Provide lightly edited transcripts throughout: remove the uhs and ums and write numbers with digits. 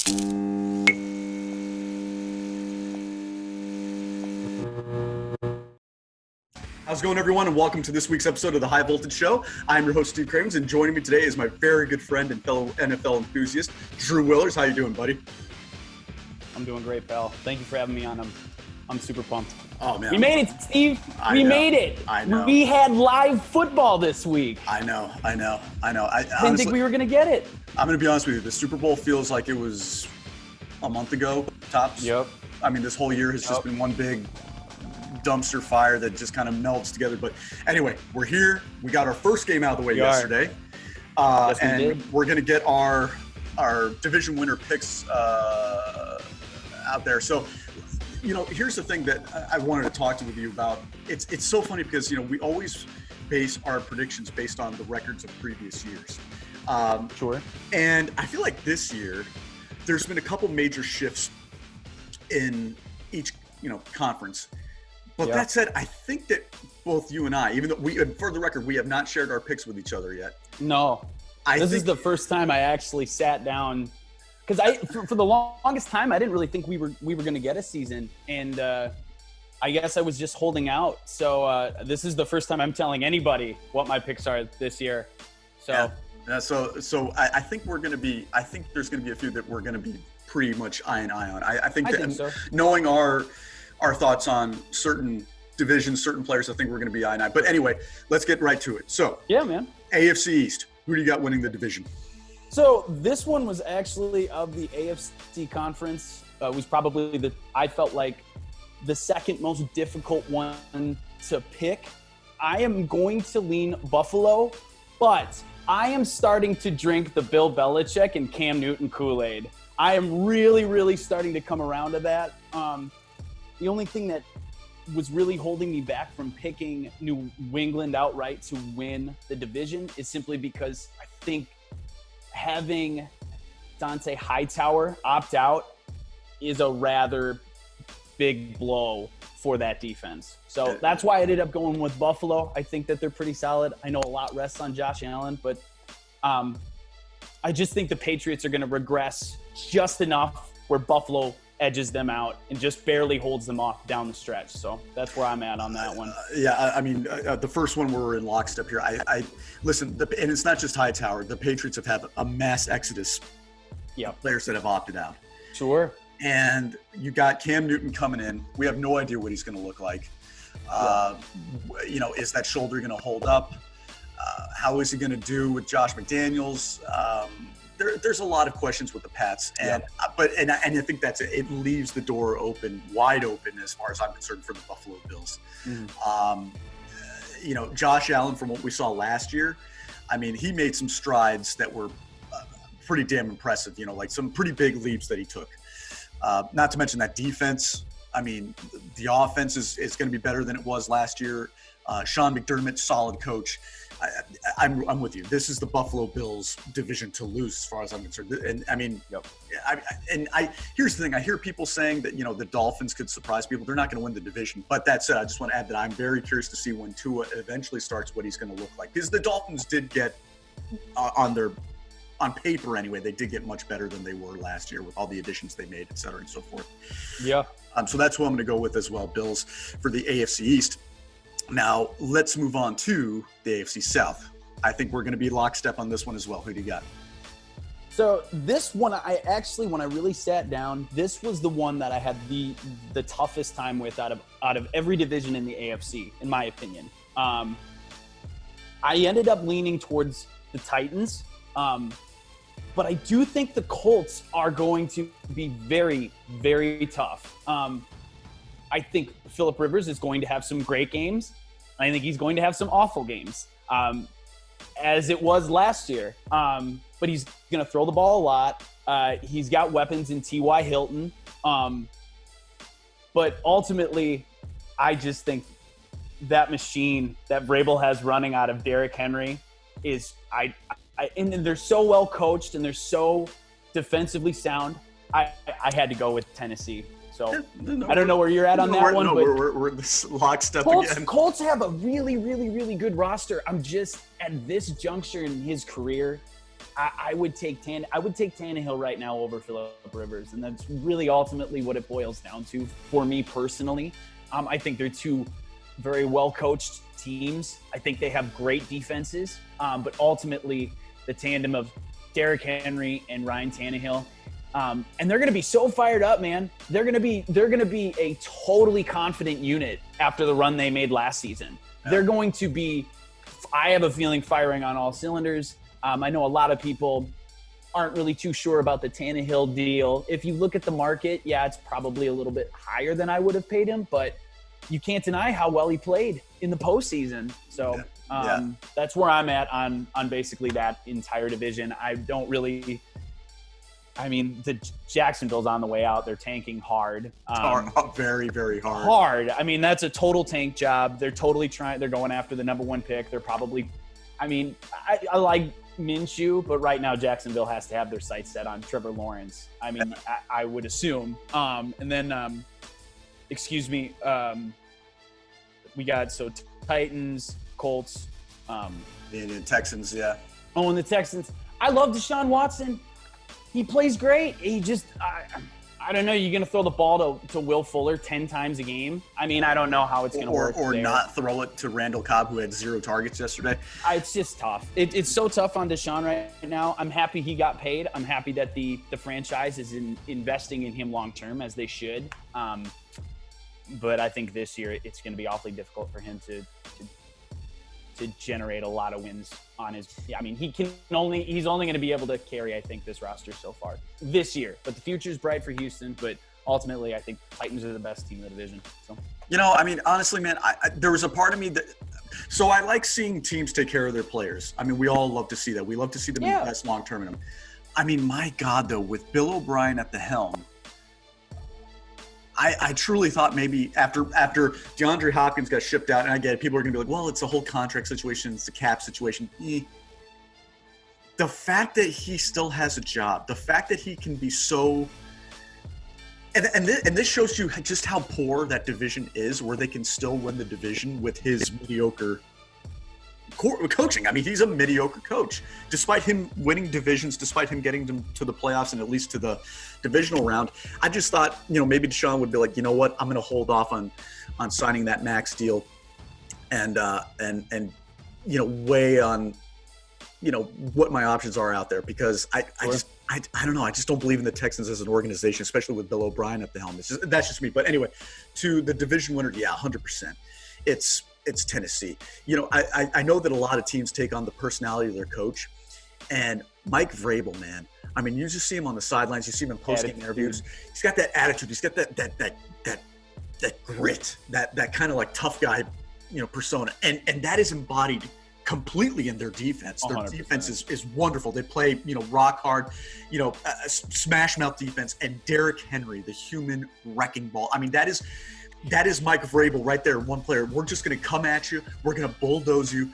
How's it going, everyone, and welcome to this week's episode of the High Voltage Show. I'm your host, Steve Cravens, and joining me today is my very good friend and fellow NFL enthusiast, Drew Willers. How you doing, buddy? I'm doing great, pal. Thank you for having me on. I'm super pumped. Oh, man. We made it, Steve. We made it. I know. We had live football this week. I know. I didn't think we were going to get it. I'm going to be honest with you. The Super Bowl feels like it was a month ago, tops. Yep. I mean, this whole year has just been one big dumpster fire that just kind of melts together. But anyway, we're here. We got our first game out of the way yesterday. Yes, and we're going to get our division winner picks out there. So, here's the thing that I wanted to talk to you about. It's so funny because, we always base our predictions based on the records of previous years. Sure. And I feel like this year there's been a couple major shifts in each, conference. But that said, I think that both you and I, even though for the record, we have not shared our picks with each other yet. No. This is the first time I actually sat down, because for the longest time I didn't really think we were going to get a season, and I guess I was just holding out. So this is the first time I'm telling anybody what my picks are this year. So so I think we're going to be. I think there's going to be a few that we're going to be pretty much eye and eye on. I think so. Knowing our thoughts on certain divisions, certain players, I think we're going to be eye and eye. But anyway, let's get right to it. So yeah, man. AFC East. Who do you got winning the division? So this one was actually, of the AFC conference, was probably I felt like the second most difficult one to pick. I am going to lean Buffalo, but I am starting to drink the Bill Belichick and Cam Newton Kool-Aid. I am really, really starting to come around to that. The only thing that was really holding me back from picking New England outright to win the division is simply because I think having Dante Hightower opt out is a rather big blow for that defense. So that's why I ended up going with Buffalo. I think that they're pretty solid. I know a lot rests on Josh Allen, but I just think the Patriots are going to regress just enough where Buffalo edges them out and just barely holds them off down the stretch. So that's where I'm at on that one. The first one we're in lockstep here. I listen, and it's not just Hightower. The Patriots have had a mass exodus of players that have opted out. Sure. And you got Cam Newton coming in. We have no idea what he's going to look like. Is that shoulder going to hold up? How is he going to do with Josh McDaniels? There's a lot of questions with the Pats, and I think it leaves the door wide open as far as I'm concerned for the Buffalo Bills. Josh Allen, from what we saw last year, I mean, he made some strides that were pretty damn impressive. Like some pretty big leaps that he took. Not to mention that defense. I mean, the offense is going to be better than it was last year. Sean McDermott, solid coach. I'm with you. This is the Buffalo Bills division to lose, as far as I'm concerned. And I mean, here's the thing. I hear people saying that the Dolphins could surprise people. They're not going to win the division. But that said, I just want to add that I'm very curious to see when Tua eventually starts what he's going to look like, because the Dolphins did get on paper anyway, they did get much better than they were last year with all the additions they made, et cetera, and so forth. Yeah. So that's who I'm going to go with as well, Bills, for the AFC East. Now, let's move on to the AFC South. I think we're going to be lockstep on this one as well. Who do you got? So this one, when I really sat down, this was the one that I had the toughest time with out of every division in the AFC, in my opinion. I ended up leaning towards the Titans, but I do think the Colts are going to be very, very tough. I think Phillip Rivers is going to have some great games. I think he's going to have some awful games, as it was last year. But he's going to throw the ball a lot. He's got weapons in T.Y. Hilton. But ultimately, I just think that machine that Vrabel has running out of Derrick Henry is and they're so well coached and they're so defensively sound. I had to go with Tennessee. So I don't know where you're at on that one. No, we're this lockstep again. Colts have a really, really, really good roster. I'm just, at this juncture in his career, I would take Tannehill right now over Phillip Rivers, and that's really ultimately what it boils down to for me personally. I think they're two very well-coached teams. I think they have great defenses, but ultimately the tandem of Derrick Henry and Ryan Tannehill, and they're going to be so fired up, man. They're going to be a totally confident unit after the run they made last season. Yeah. They're going to be, I have a feeling, firing on all cylinders. I know a lot of people aren't really too sure about the Tannehill deal. If you look at the market, yeah, it's probably a little bit higher than I would have paid him, but you can't deny how well he played in the postseason. So that's where I'm at on basically that entire division. The Jacksonville's on the way out. They're tanking hard. Very, very hard. Hard. I mean, that's a total tank job. They're totally they're going after the number one pick. They're probably, I like Minshew, but right now Jacksonville has to have their sights set on Trevor Lawrence. I would assume. We got Titans, Colts, the Texans, yeah. Oh, and the Texans. I love Deshaun Watson. He plays great. He just, I don't know. You're going to throw the ball to Will Fuller 10 times a game. I don't know how it's going to work. Or not throw it to Randall Cobb, who had 0 targets yesterday. It's just tough. It's so tough on Deshaun right now. I'm happy he got paid. I'm happy that the franchise is investing in him long-term, as they should. But I think this year it's going to be awfully difficult for him to generate a lot of wins on his. He's only going to be able to carry, I think, this roster so far this year. But the future is bright for Houston. But ultimately, I think Titans are the best team in the division. So, honestly, man, there was a part of me that. So I like seeing teams take care of their players. We all love to see that. We love to see them invest long term in them. My God, though, with Bill O'Brien at the helm. I truly thought maybe after DeAndre Hopkins got shipped out, and I get it, people are going to be like, well, it's a whole contract situation, it's a cap situation. The fact that he still has a job, the fact that he can be so – and this shows you just how poor that division is, where they can still win the division with his mediocre coaching. He's a mediocre coach. Despite him winning divisions, despite him getting them to the playoffs and at least to the divisional round, I just thought, maybe Deshaun would be like, you know what, I'm going to hold off on signing that max deal and weigh on, what my options are out there, because I don't know. I just don't believe in the Texans as an organization, especially with Bill O'Brien at the helm. That's just me. But anyway, to the division winner, 100%. It's Tennessee. I know that a lot of teams take on the personality of their coach, and Mike Vrabel, man. You just see him on the sidelines. You see him in post-game interviews. He's got that attitude. He's got that grit, that kind of like tough guy, persona, and that is embodied completely in their defense. Their 100%. Defense is wonderful. They play, rock hard, smash mouth defense, and Derrick Henry, the human wrecking ball. That is Mike Vrabel right there, one player. We're just going to come at you. We're going to bulldoze you.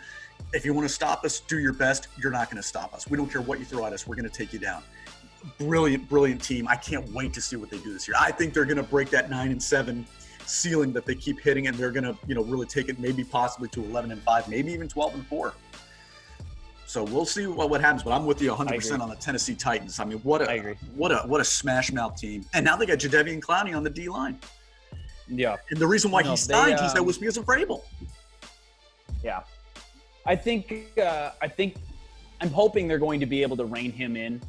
If you want to stop us, do your best. You're not going to stop us. We don't care what you throw at us. We're going to take you down. Brilliant, brilliant team. I can't wait to see what they do this year. I think they're going to break that 9-7 ceiling that they keep hitting, and they're going to, really take it maybe possibly to 11-5, maybe even 12-4. So we'll see what happens, but I'm with you 100% on the Tennessee Titans. What a smash mouth team. And now they got Jadeveon Clowney on the D line. Yeah. And the reason why he signed, he said, was because of Vrabel. Yeah. I think I'm hoping they're going to be able to rein him in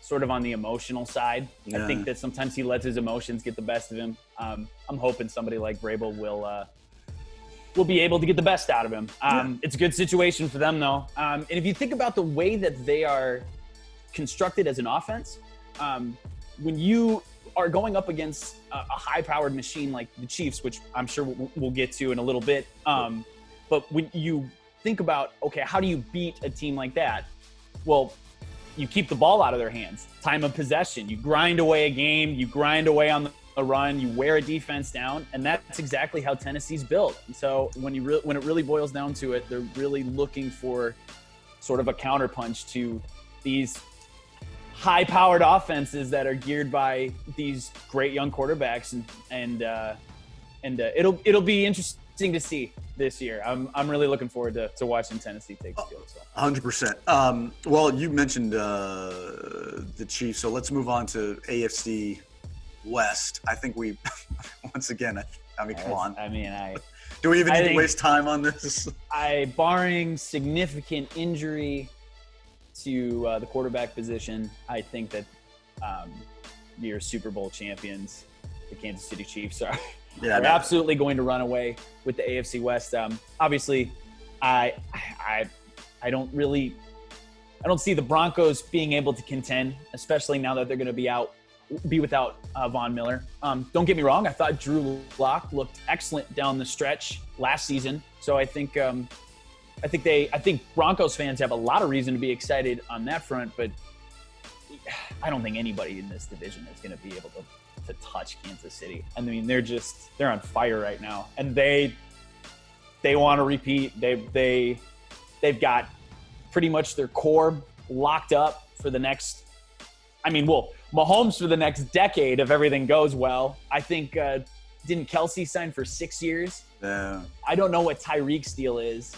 sort of on the emotional side. Yeah. I think that sometimes he lets his emotions get the best of him. I'm hoping somebody like Vrabel will be able to get the best out of him. It's a good situation for them, though. And if you think about the way that they are constructed as an offense, when you are going up against a high-powered machine like the Chiefs, which I'm sure we'll get to in a little bit. But when you think about, okay, how do you beat a team like that? Well, you keep the ball out of their hands. Time of possession. You grind away a game. You grind away on the run. You wear a defense down, and that's exactly how Tennessee's built. And so when it really boils down to it, they're really looking for sort of a counterpunch to these high-powered offenses that are geared by these great young quarterbacks, and it'll be interesting to see. this year. I'm really looking forward to watching Tennessee take the field. So. 100%. Well, you mentioned the Chiefs, so let's move on to AFC West. I think we, once again, I mean, come on. I mean, do we even need to waste time on this? Barring significant injury to the quarterback position, I think that your Super Bowl champions, the Kansas City Chiefs, are absolutely going to run away with the AFC West. Obviously, I don't see the Broncos being able to contend, especially now that they're going to be without Von Miller. Don't get me wrong, I thought Drew Lock looked excellent down the stretch last season. So I think Broncos fans have a lot of reason to be excited on that front, but I don't think anybody in this division is going to be able to touch Kansas City. I mean, they're on fire right now, and they want to repeat. They've got pretty much their core locked up for the next. I mean, Mahomes for the next decade if everything goes well. I think didn't Kelsey sign for 6 years? Yeah. I don't know what Tyreek's deal is,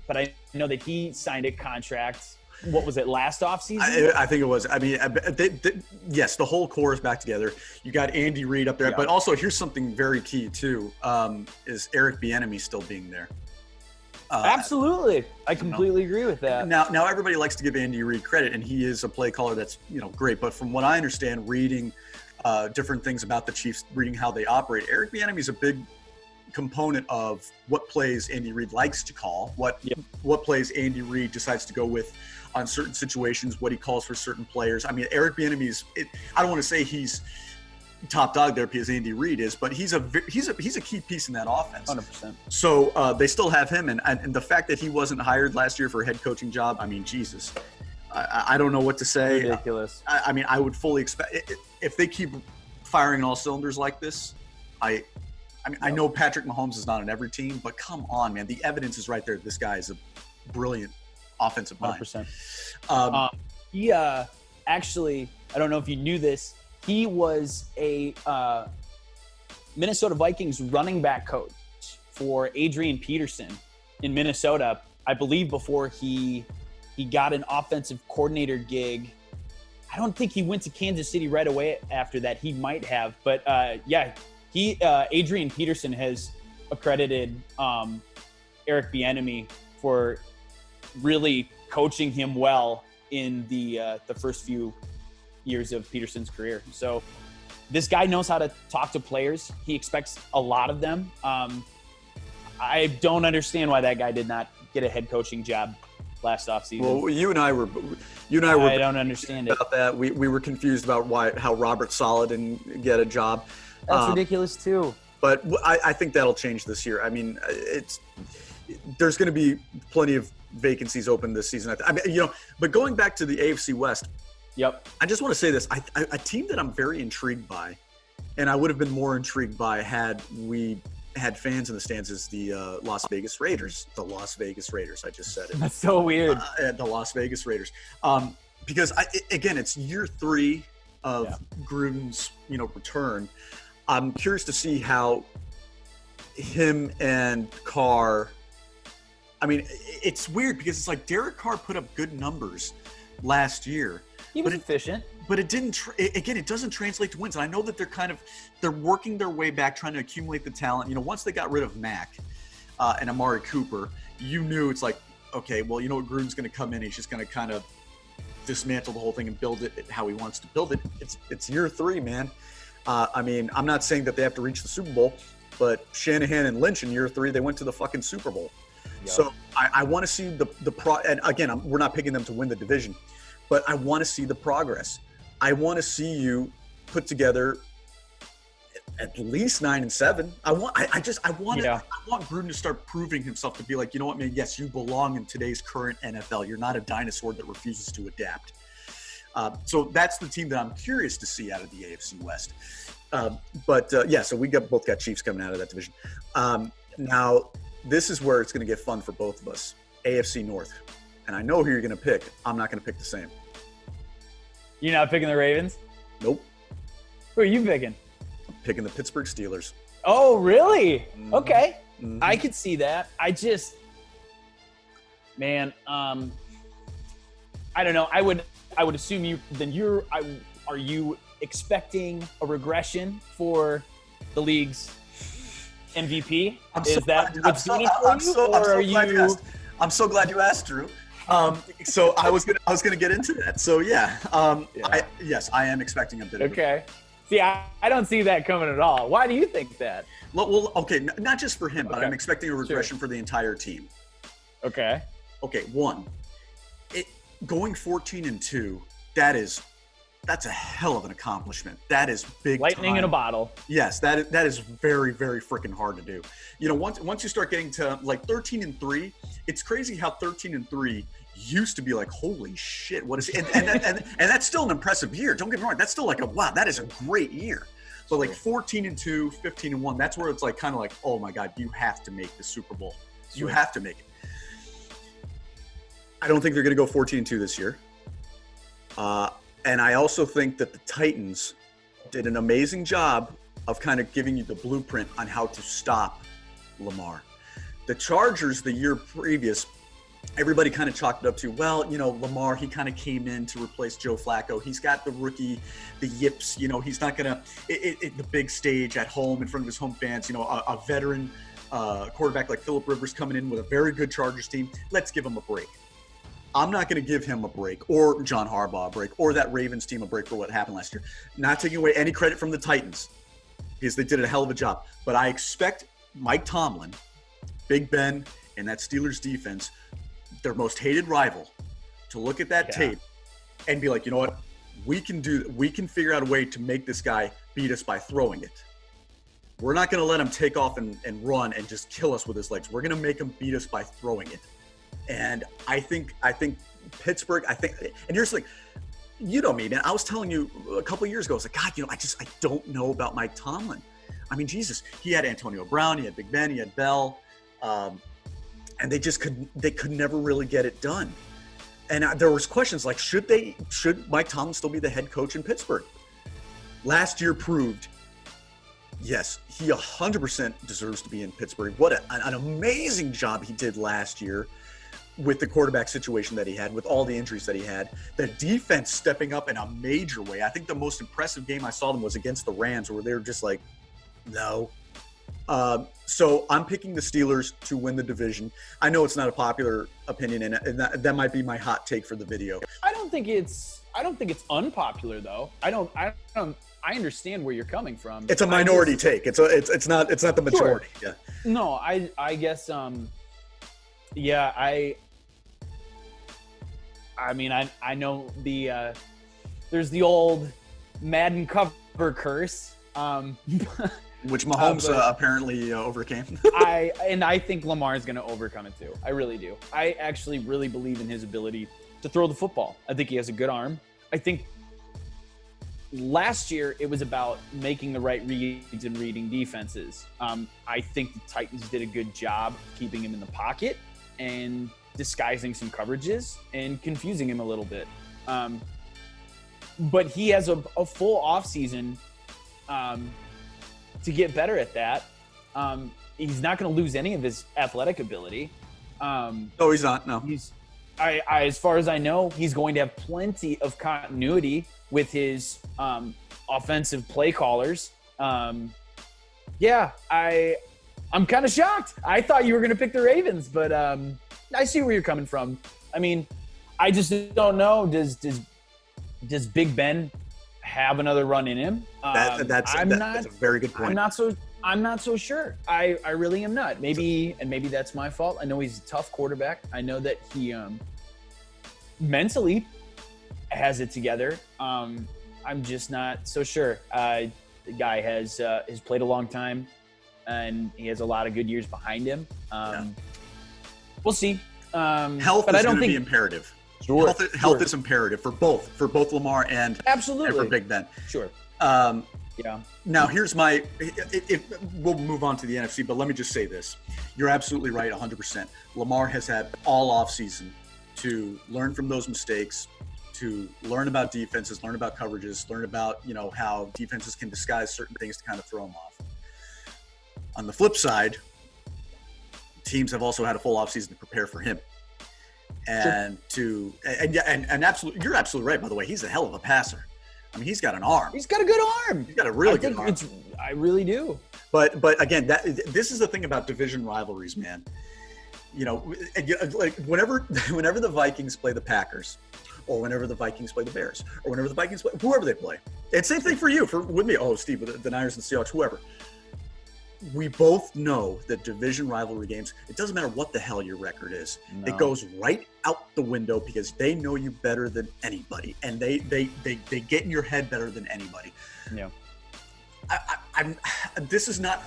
but I know that he signed a contract. What was it, last offseason? I think it was. I mean, yes, the whole core is back together. You got Andy Reid up there, but also here's something very key too: is Eric Bieniemy still being there? Absolutely, I completely agree with that. Now everybody likes to give Andy Reid credit, and he is a play caller that's great. But from what I understand, reading different things about the Chiefs, reading how they operate, Eric Bieniemy is a big component of what plays Andy Reid likes to call, what plays Andy Reid decides to go with on certain situations, what he calls for certain players. I mean, Eric Bieniemy I don't want to say he's top dog there because Andy Reid is, but he's a key piece in that offense. 100%. So they still have him, and the fact that he wasn't hired last year for a head coaching job, I mean, Jesus, I don't know what to say. Ridiculous. I mean, I would fully expect if they keep firing all cylinders like this. I know Patrick Mahomes is not on every team, but come on, man, the evidence is right there. This guy is a brilliant offensive mind. 100%. He actually, I don't know if you knew this, he was a Minnesota Vikings running back coach for Adrian Peterson in Minnesota, I believe, before he got an offensive coordinator gig. I don't think he went to Kansas City right away after that. He might have, but Adrian Peterson has accredited Eric Bieniemy for really coaching him well in the first few years of Peterson's career. So this guy knows how to talk to players. He expects a lot of them. I don't understand why that guy did not get a head coaching job last offseason. Well, you and I were. I don't understand about that. We were confused about how Robert Saleh didn't get a job. That's ridiculous too. But I think that'll change this year. I mean, there's going to be plenty of vacancies open this season. I mean, but going back to the AFC West. Yep. I just want to say this. A team that I'm very intrigued by, and I would have been more intrigued by had we had fans in the stands, is the Las Vegas Raiders. The Las Vegas Raiders. I just said it. That's so weird. The Las Vegas Raiders. Because, again, it's year 3 of Gruden's, return. I'm curious to see how him and Carr – I mean, it's weird because it's like Derek Carr put up good numbers last year. He was efficient. But it didn't it doesn't translate to wins. And I know that they're working their way back, trying to accumulate the talent. Once they got rid of Mack and Amari Cooper, you knew it's like, okay, well, what Gruden's going to come in. He's just going to kind of dismantle the whole thing and build it how he wants to build it. It's year 3, man. I mean, I'm not saying that they have to reach the Super Bowl, but Shanahan and Lynch in year 3, they went to the fucking Super Bowl. Yep. So I want to see and again, we're not picking them to win the division, but I want to see the progress. I want to see you put together at least 9-7. I want Gruden to start proving himself to be like, you know what, man, yes, you belong in today's current NFL. You're not a dinosaur that refuses to adapt. So that's the team that I'm curious to see out of the AFC West. So we both got Chiefs coming out of that division. Now, this is where it's going to get fun for both of us. AFC North. And I know who you're going to pick. I'm not going to pick the same. You're not picking the Ravens? Nope. Who are you picking? I'm picking the Pittsburgh Steelers. Oh, really? Mm-hmm. Okay. I could see that. Man, I don't know. I would assume are you expecting a regression for the league's MVP? I'm so glad you asked, Drew. So I was gonna get into that. So yeah, I am expecting a bit of okay. See, I don't see that coming at all. Why do you think that? Well, okay, not just for him, but I'm expecting a regression for the entire team. Okay. Okay, one, going 14-2, that's a hell of an accomplishment. That is big lightning time. In a bottle. Yes, that is very, very freaking hard to do. You know, once you start getting to like 13-3, it's crazy how 13-3 used to be like, holy shit, what is it? And that's still an impressive year. Don't get me wrong, that's still like wow, that is a great year. But like 14-2, 15-1, that's where it's like kind of like, oh my God, you have to make the Super Bowl. You have to make it. I don't think they're going to go 14-2 this year. And I also think that the Titans did an amazing job of kind of giving you the blueprint on how to stop Lamar. The Chargers the year previous, everybody kind of chalked it up to, well, you know, Lamar, he kind of came in to replace Joe Flacco. He's got the rookie, the yips, you know, he's not going to, the big stage at home in front of his home fans, you know, a veteran quarterback like Phillip Rivers coming in with a very good Chargers team. Let's give him a break. I'm not going to give him a break, or John Harbaugh a break, or that Ravens team a break for what happened last year. Not taking away any credit from the Titans, because they did a hell of a job. But I expect Mike Tomlin, Big Ben, and that Steelers defense, their most hated rival, to look at that tape and be like, you know what, we can figure out a way to make this guy beat us by throwing it. We're not going to let him take off and run and just kill us with his legs. We're going to make him beat us by throwing it. And I think Pittsburgh, and here's the thing, you know me, man, I was telling you a couple of years ago, I was like, God, you know, I don't know about Mike Tomlin. I mean, Jesus, he had Antonio Brown, he had Big Ben, he had Bell, and they could never really get it done. And there was questions like, should Mike Tomlin still be the head coach in Pittsburgh? Last year proved, yes, he 100% deserves to be in Pittsburgh. What an amazing job he did last year with the quarterback situation that he had, with all the injuries that he had. The defense stepping up in a major way. I think the most impressive game I saw them was against the Rams, where they were just like, no. So I'm picking the Steelers to win the division. I know it's not a popular opinion, and that might be my hot take for the video. I don't think it's unpopular though. I understand where you're coming from. It's a minority take. It's not the majority. Sure. Yeah. No, I guess yeah, I mean, I know there's the old Madden cover curse, which Mahomes apparently overcame. I think Lamar is going to overcome it too. I really do. I actually really believe in his ability to throw the football. I think he has a good arm. I think last year it was about making the right reads and reading defenses. I think the Titans did a good job keeping him in the pocket and disguising some coverages and confusing him a little bit. But he has a full offseason to get better at that. He's not going to lose any of his athletic ability. No, he's not. No. As far as I know, he's going to have plenty of continuity with his offensive play callers. Yeah, I'm kind of shocked. I thought you were going to pick the Ravens, but I see where you're coming from. I mean, I just don't know. Does Big Ben have another run in him? That's a very good point. I'm not so sure. I really am not. Maybe that's my fault. I know he's a tough quarterback. I know that he mentally has it together. I'm just not so sure. The guy has played a long time, and he has a lot of good years behind him. We'll see. Health is going to be imperative. Sure. Health is imperative for both Lamar and for Big Ben. Sure. Yeah. Now here's we'll move on to the NFC, but let me just say this. You're absolutely right, 100%. Lamar has had all offseason to learn from those mistakes, to learn about defenses, learn about coverages, learn about, you know, how defenses can disguise certain things to kind of throw them off. On the flip side, teams have also had a full offseason to prepare for him. And absolutely, you're absolutely right, by the way. He's a hell of a passer. I mean, he's got an arm. He's got a good arm. He's got a really good arm. I really do. But again, this is the thing about division rivalries, man. You know, like whenever the Vikings play the Packers, or whenever the Vikings play the Bears, or whenever the Vikings play whoever they play, and same thing for you, with me. Oh, Steve, the Niners and Seahawks, whoever. We both know that division rivalry games, it doesn't matter what the hell your record is. No. It goes right out the window because they know you better than anybody, and they get in your head better than anybody. Yeah. This is not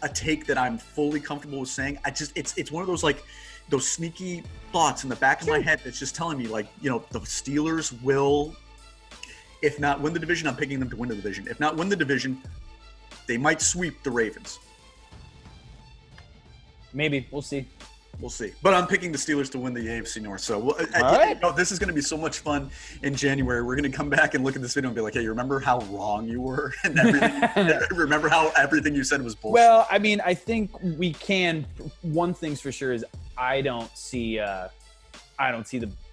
a take that I'm fully comfortable with saying. It's one of those, like, those sneaky thoughts in the back of my head that's just telling me, like, you know, the Steelers will, if not win the division, I'm picking them to win the division. If not win the division, they might sweep the Ravens. Maybe. We'll see. We'll see. But I'm picking the Steelers to win the AFC North. So this is going to be so much fun in January. We're going to come back and look at this video and be like, hey, you remember how wrong you were? And everything, remember how everything you said was bullshit? Well, I mean, I think we can. One thing's for sure is I don't see the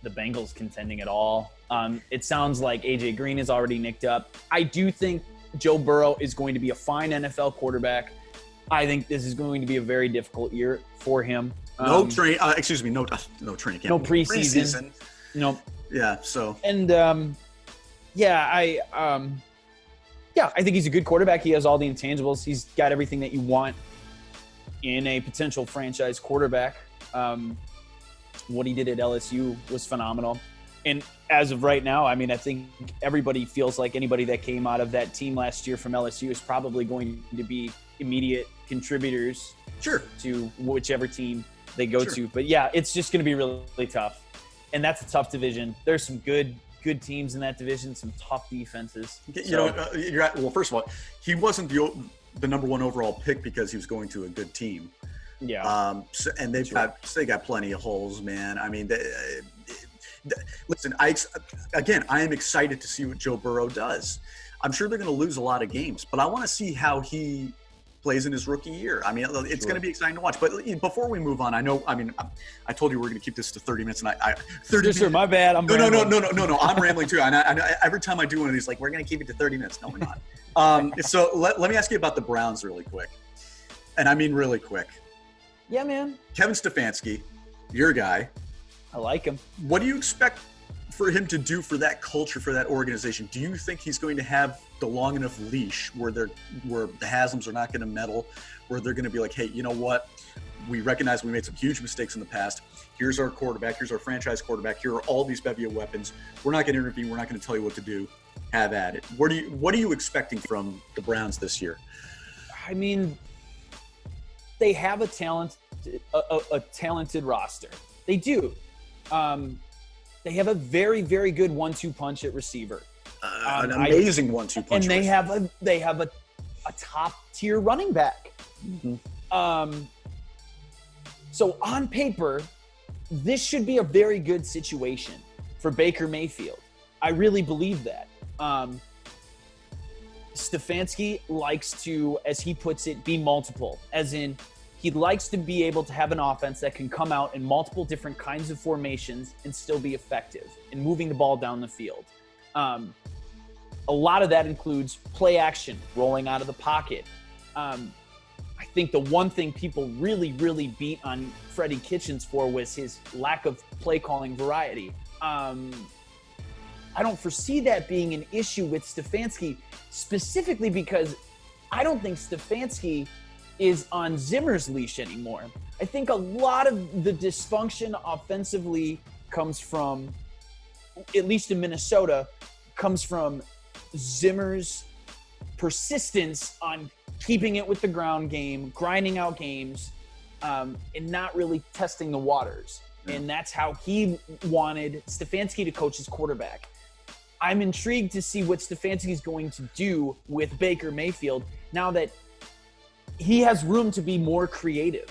Bengals contending at all. It sounds like AJ Green is already nicked up. I do think Joe Burrow is going to be a fine NFL quarterback. I think this is going to be a very difficult year for him. No training camp. No preseason. No. Yeah. So. And I think he's a good quarterback. He has all the intangibles. He's got everything that you want in a potential franchise quarterback. What he did at LSU was phenomenal. And as of right now, I mean, I think everybody feels like anybody that came out of that team last year from LSU is probably going to be immediate contributors to whichever team they go to. But yeah, it's just going to be really, really tough. And that's a tough division. There's some good teams in that division, some tough defenses. Well, first of all, he wasn't the number one overall pick because he was going to a good team. Yeah. And they got plenty of holes, man. I mean, listen, I am excited to see what Joe Burrow does. I'm sure they're going to lose a lot of games, but I want to see how he plays in his rookie year. I mean, it's going to be exciting to watch. But before we move on, I told you we're going to keep this to 30 minutes, and 30 minutes. My bad. No. I'm rambling too. And I every time I do one of these, like, we're going to keep it to 30 minutes. No, we're not. So let me ask you about the Browns really quick, and I mean really quick. Yeah, man. Kevin Stefanski, your guy. I like him. What do you expect for him to do for that culture, for that organization? Do you think he's going to have the long enough leash where the Haslams are not going to meddle, where they're going to be like, hey, you know what? We recognize we made some huge mistakes in the past. Here's our quarterback. Here's our franchise quarterback. Here are all these bevy of weapons. We're not going to intervene. We're not going to tell you what to do. Have at it. What are you expecting from the Browns this year? I mean, they have a talented roster. They do. They have a very, very good 1-2 punch at receiver. An amazing 1-2 punch. And they have a top tier running back. Mm-hmm. So on paper, this should be a very good situation for Baker Mayfield. I really believe that. Stefanski likes to, as he puts it, be multiple, as in he likes to be able to have an offense that can come out in multiple different kinds of formations and still be effective in moving the ball down the field. A lot of that includes play action, rolling out of the pocket. I think the one thing people really, really beat on Freddie Kitchens for was his lack of play calling variety. I don't foresee that being an issue with Stefanski, specifically because I don't think Stefanski is on Zimmer's leash anymore. I think a lot of the dysfunction offensively comes from, at least in Minnesota, comes from Zimmer's persistence on keeping it with the ground game, grinding out games, and not really testing the waters. And that's how he wanted Stefanski to coach his quarterback. I'm intrigued to see what Stefanski is going to do with Baker Mayfield now that he has room to be more creative.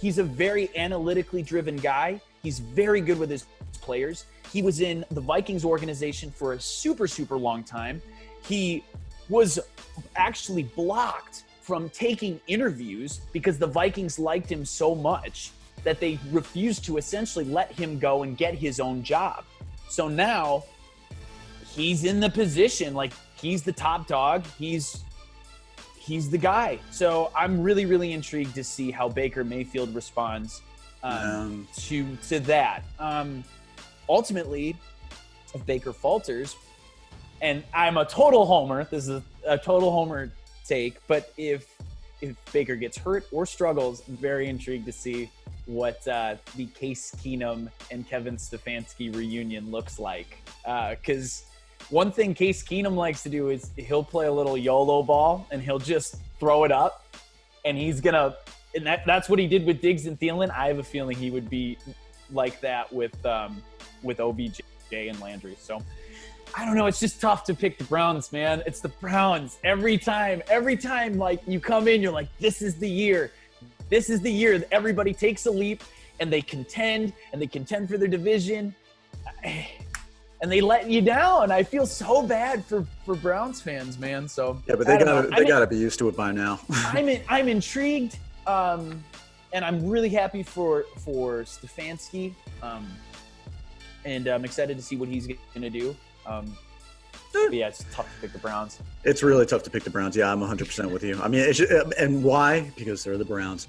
He's a very analytically driven guy. He's very good with his players. He was in the Vikings organization for a super, super long time. He was actually blocked from taking interviews because the Vikings liked him so much that they refused to essentially let him go and get his own job. So now he's in the position, like he's the top dog. He's the guy. So I'm really, really intrigued to see how Baker Mayfield responds to that. Ultimately, if Baker falters, and I'm a total homer, this is a total homer take, but if Baker gets hurt or struggles, I'm very intrigued to see what the Case Keenum and Kevin Stefanski reunion looks like. Because one thing Case Keenum likes to do is he'll play a little YOLO ball and he'll just throw it up, and that's what he did with Diggs and Thielen. I have a feeling he would be like that with OBJ and Landry. So I don't know. It's just tough to pick the Browns, man. It's the Browns every time. Like you come in, you're like, this is the year. This is the year that everybody takes a leap and they contend for their division, and they let you down. I feel so bad for Browns fans, man. So yeah, but they gotta be used to it by now. I'm intrigued, and I'm really happy for Stefanski, and I'm excited to see what he's going to do. But yeah, it's tough to pick the Browns. It's really tough to pick the Browns. Yeah, I'm 100% with you. I mean, and why? Because they're the Browns.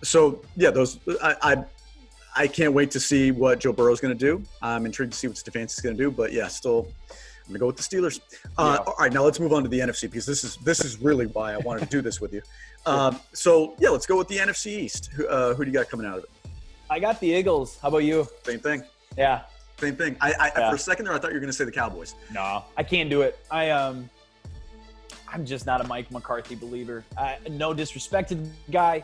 So yeah, I can't wait to see what Joe Burrow's going to do. I'm intrigued to see what Stefanski's going to do. But yeah, still, I'm going to go with the Steelers. All right, now let's move on to the NFC, because this is really why I wanted to do this with you. So yeah, let's go with the NFC East. Who do you got coming out of it? I got the Eagles. How about you? Same thing. Yeah. Same thing. For a second there, I thought you were going to say the Cowboys. No, I can't do it. I'm just not a Mike McCarthy believer. No disrespect to the guy.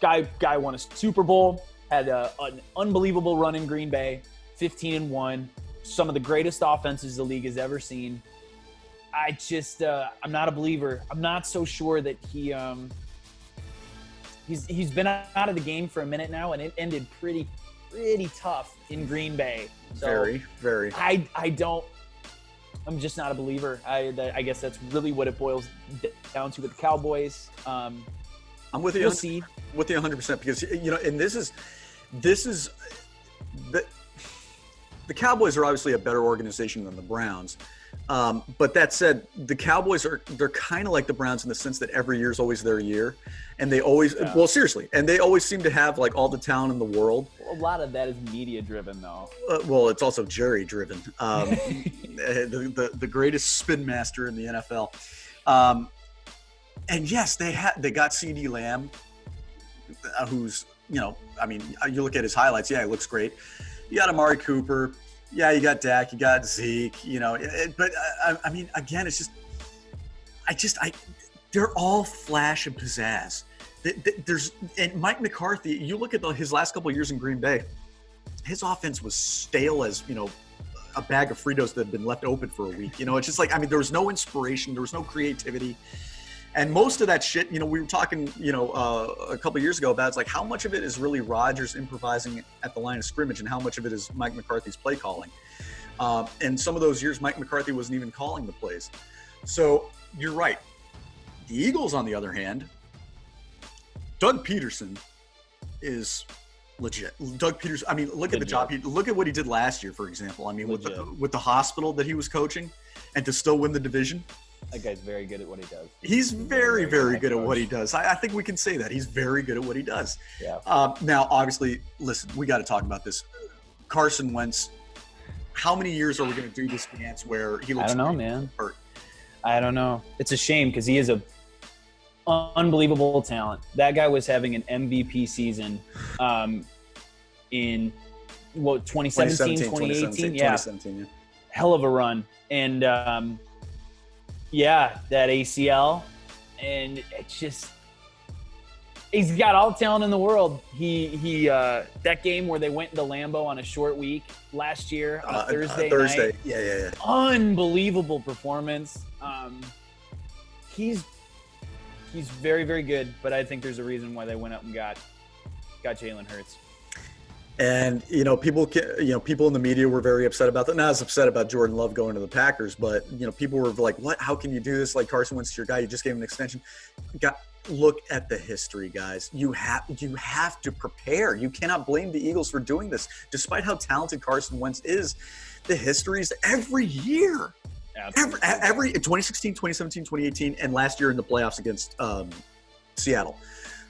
Guy won a Super Bowl, had an unbelievable run in Green Bay, 15-1, some of the greatest offenses the league has ever seen. I'm not a believer. I'm not so sure that he's been out of the game for a minute now, and it ended pretty tough in Green Bay. So very, very. I'm just not a believer. I guess that's really what it boils down to with the Cowboys. I'm with you. We'll see. With you 100%, because and this is the Cowboys are obviously a better organization than the Browns. But that said, the Cowboys they're kind of like the Browns in the sense that every year is always their year, and they always seriously, and they always seem to have like all the talent in the world. A lot of that is media driven, though. Well, it's also Jerry driven. The greatest spin master in the NFL. And yes, they got CD Lamb, who's I mean, you look at his highlights. Yeah, he looks great. You got Amari Cooper. Yeah, you got Dak, you got Zeke, but I mean, again, it's they're all flash and pizzazz. And Mike McCarthy, you look at his last couple of years in Green Bay, his offense was stale as, a bag of Fritos that had been left open for a week. It's just like, I mean, there was no inspiration, there was no creativity. And most of that shit, we were talking, a couple of years ago about, it's like, how much of it is really Rodgers improvising at the line of scrimmage and how much of it is Mike McCarthy's play calling? And some of those years, Mike McCarthy wasn't even calling the plays. So you're right. The Eagles, on the other hand, Doug Peterson is legit. Doug Peterson, I mean, look at the job. Look at what he did last year, for example. I mean, with the hospital that he was coaching and to still win the division. That guy's very good at what he does. He's very, very good at what he does. I think we can say that. He's very good at what he does. Yeah. Now, obviously, listen, we got to talk about this. Carson Wentz, how many years are we going to do this dance where he looks hurt? I don't know. It's a shame because he is a unbelievable talent. That guy was having an MVP season in 2017, 2018? Yeah. 2017, yeah. Hell of a run. And yeah, that ACL, and it's just, he's got all the talent in the world. He that game where they went into Lambeau on a short week last year on a Thursday night. Yeah. Unbelievable performance. He's very, very good, but I think there's a reason why they went up and got Jalen Hurts. And people in the media were very upset about that. Not as upset about Jordan Love going to the Packers, but people were like, "What? How can you do this? Like Carson Wentz, your guy, you just gave him an extension." Look at the history, guys. You have to prepare. You cannot blame the Eagles for doing this, despite how talented Carson Wentz is. The history is every year, every 2016, 2017, 2018, and last year in the playoffs against Seattle.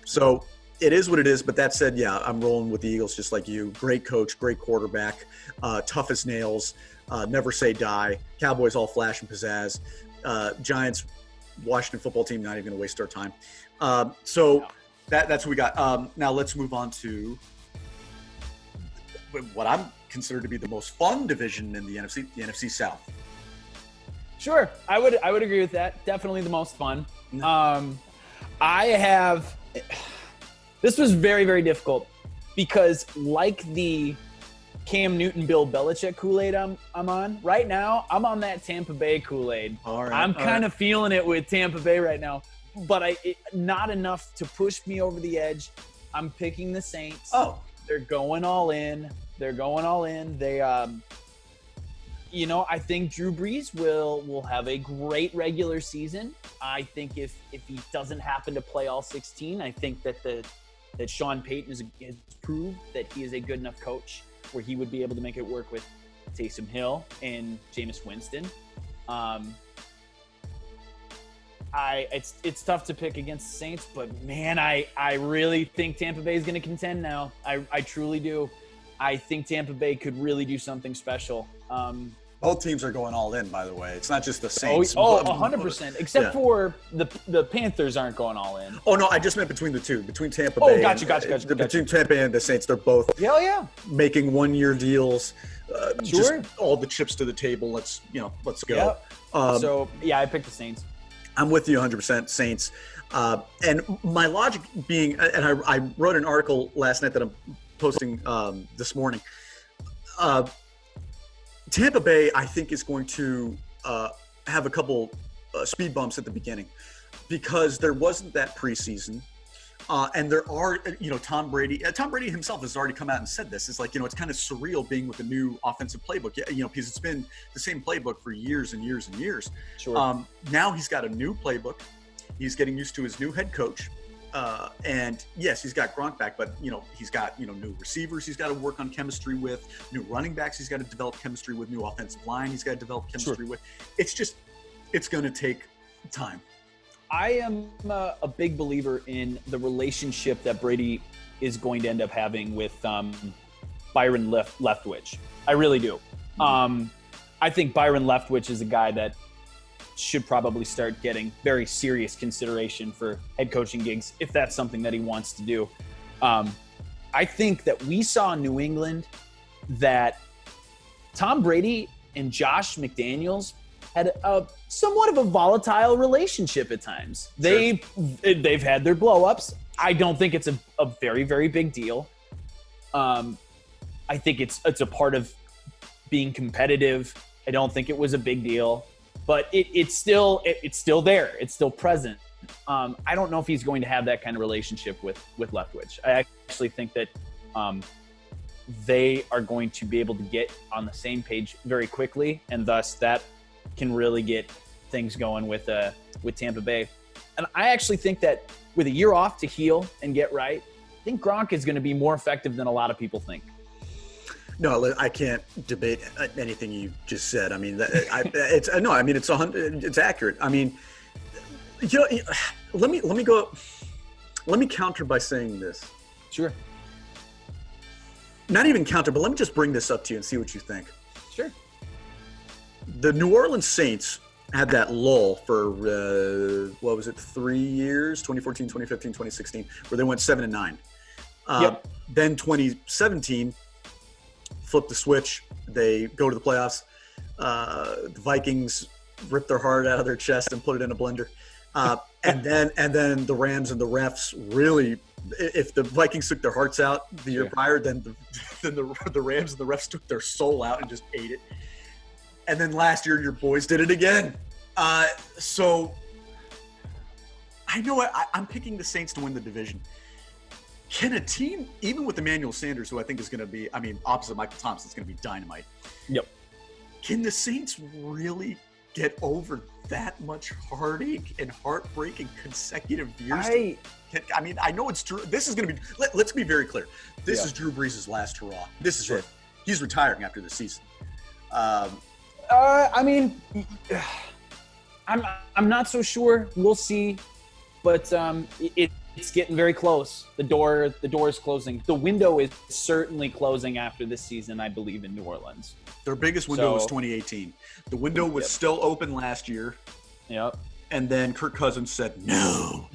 So. It is what it is, but that said, yeah, I'm rolling with the Eagles just like you. Great coach, great quarterback, tough as nails, never say die. Cowboys all flash and pizzazz. Giants, Washington football team, not even going to waste our time. So that's what we got. Now let's move on to what I'm considered to be the most fun division in the NFC South. Sure, I would agree with that. Definitely the most fun. This was very, very difficult because like the Cam Newton, Bill Belichick Kool-Aid I'm on right now, I'm on that Tampa Bay Kool-Aid. All right, I'm kind of feeling it with Tampa Bay right now, but not enough to push me over the edge. I'm picking the Saints. Oh, they're going all in. They, I think Drew Brees will have a great regular season. I think if he doesn't happen to play all 16, I think that Sean Payton has proved that he is a good enough coach where he would be able to make it work with Taysom Hill and Jameis Winston. It's tough to pick against the Saints, but man, I really think Tampa Bay is going to contend now. I truly do. I think Tampa Bay could really do something special. Both teams are going all in, by the way. It's not just the Saints. 100%. Except for the Panthers aren't going all in. Oh, no, I just meant between the two. Between Tampa Bay gotcha. Between Tampa and the Saints, they're both making one-year deals. Sure. Just all the chips to the table. Let's go. Yep. I picked the Saints. I'm with you 100%, Saints. And my logic being, and I wrote an article last night that I'm posting this morning. Tampa Bay, I think, is going to have a couple speed bumps at the beginning because there wasn't that preseason. And there are, Tom Brady himself has already come out and said this. It's like, it's kind of surreal being with a new offensive playbook, because it's been the same playbook for years and years and years. Sure. Now he's got a new playbook. He's getting used to his new head coach. And yes, he's got Gronk back, but he's got new receivers he's got to work on chemistry with, new running backs he's got to develop chemistry with, new offensive line he's got to develop chemistry with. It's going to take time. I am a big believer in the relationship that Brady is going to end up having with Byron Leftwich. I really do. I think Byron Leftwich is a guy that should probably start getting very serious consideration for head coaching gigs if that's something that he wants to do. I think that we saw in New England that Tom Brady and Josh McDaniels had a somewhat of a volatile relationship at times. Sure. They've had their blow-ups. I don't think it's a very, very big deal. I think it's a part of being competitive. I don't think it was a big deal. But it's still there. It's still present. I don't know if he's going to have that kind of relationship with Leftwich. I actually think that they are going to be able to get on the same page very quickly, and thus that can really get things going with Tampa Bay. And I actually think that with a year off to heal and get right, I think Gronk is going to be more effective than a lot of people think. No, I can't debate anything you just said. I mean, it's accurate. I mean, let me counter by saying this. Sure. Not even counter, but let me just bring this up to you and see what you think. Sure. The New Orleans Saints had that lull for 3 years, 2014, 2015, 2016, where they went 7-9. Yep. Then 2017. Flip the switch. They go to the playoffs. The Vikings rip their heart out of their chest and put it in a blender. And then the Rams and the refs really, if the Vikings took their hearts out the year prior, then the Rams and the refs took their soul out and just ate it. And then last year, your boys did it again. So I know I'm picking the Saints to win the division. can a team, even with Emmanuel Sanders, who I think is going to be, opposite Michael Thompson, is going to be dynamite. Yep. Can the Saints really get over that much heartache and heartbreak in consecutive years? I know it's true. This is going to be, let's be very clear. This is Drew Brees' last hurrah. This is it. He's retiring after the season. I'm not so sure. We'll see. But it's getting very close. The door is closing. The window is certainly closing after this season, I believe, in New Orleans. Their biggest window was 2018. The window was still open last year. Yep. And then Kirk Cousins said no.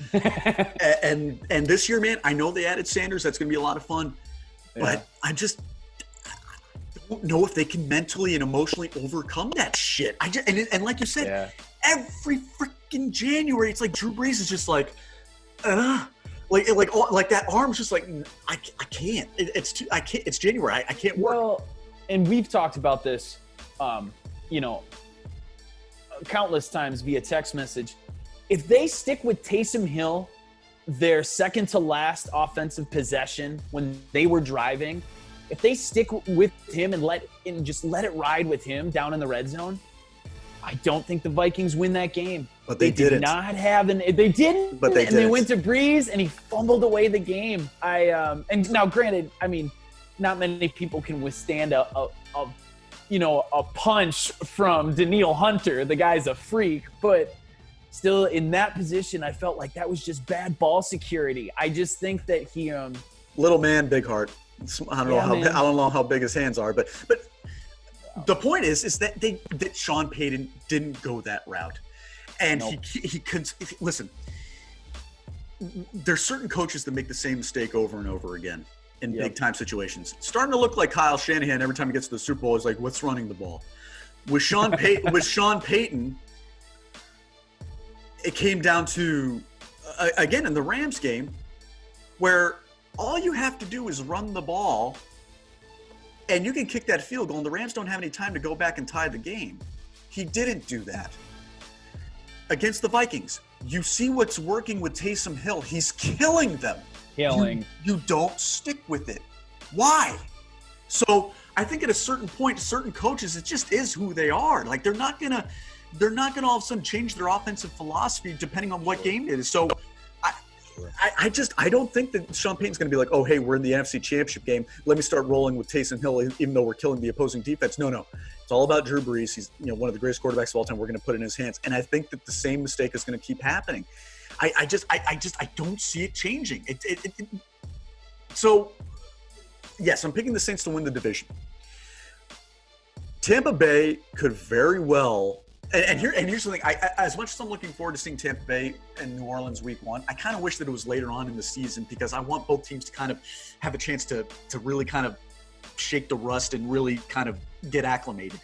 and this year, man, I know they added Sanders. That's going to be a lot of fun. But I don't know if they can mentally and emotionally overcome that shit. And like you said, every freaking January, it's like Drew Brees is just like that arm's just like I can't. It's January. I can't work. Well, and we've talked about this, countless times via text message. If they stick with Taysom Hill, their second to last offensive possession when they were driving, if they stick with him and just let it ride with him down in the red zone, I don't think the Vikings win that game. But they didn't. They didn't. But they went to Brees and he fumbled away the game. And now granted, not many people can withstand a punch from Daniil Hunter. The guy's a freak, but still in that position, I felt like that was just bad ball security. I just think that he little man, big heart. I don't know how big his hands are, but the point is that Sean Payton didn't go that route, and he could listen. There's certain coaches that make the same mistake over and over again in big time situations. Starting to look like Kyle Shanahan every time he gets to the Super Bowl is like, what's running the ball? With Sean Payton, it came down to again in the Rams game where all you have to do is run the ball and you can kick that field goal, and the Rams don't have any time to go back and tie the game. He didn't do that. Against the Vikings, you see what's working with Taysom Hill. He's killing them. You don't stick with it. Why? So I think at a certain point, certain coaches, it just is who they are. Like they're not gonna all of a sudden change their offensive philosophy depending on what game it is. So I don't think that Sean Payton's going to be like, oh, hey, we're in the NFC Championship game. Let me start rolling with Taysom Hill, even though we're killing the opposing defense. No. It's all about Drew Brees. He's one of the greatest quarterbacks of all time. We're going to put it in his hands. And I think that the same mistake is going to keep happening. I don't see it changing. So, yes, I'm picking the Saints to win the division. Tampa Bay could very well – and here's the thing. As much as I'm looking forward to seeing Tampa Bay and New Orleans week 1, I kind of wish that it was later on in the season because I want both teams to kind of have a chance to really kind of shake the rust and really kind of get acclimated.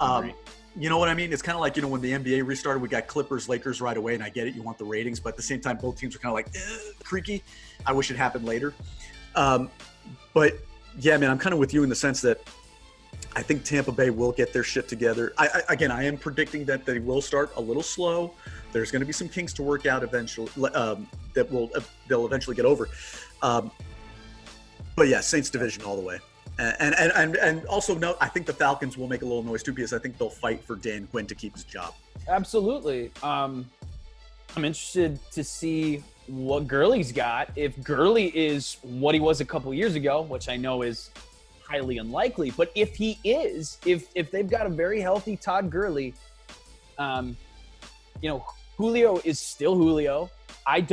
You know what I mean? It's kind of like, when the NBA restarted, we got Clippers, Lakers right away, and I get it. You want the ratings, but at the same time, both teams are kind of like creaky. I wish it happened later. But, yeah, man, I'm kind of with you in the sense that I think Tampa Bay will get their shit together. I am predicting that they will start a little slow. There's going to be some kinks to work out eventually that they'll eventually get over. But yeah, Saints division all the way. And also note, I think the Falcons will make a little noise too because I think they'll fight for Dan Quinn to keep his job. Absolutely. I'm interested to see what Gurley's got. If Gurley is what he was a couple years ago, which I know is highly unlikely, but if he is, if they've got a very healthy Todd Gurley, Julio is still Julio. I'm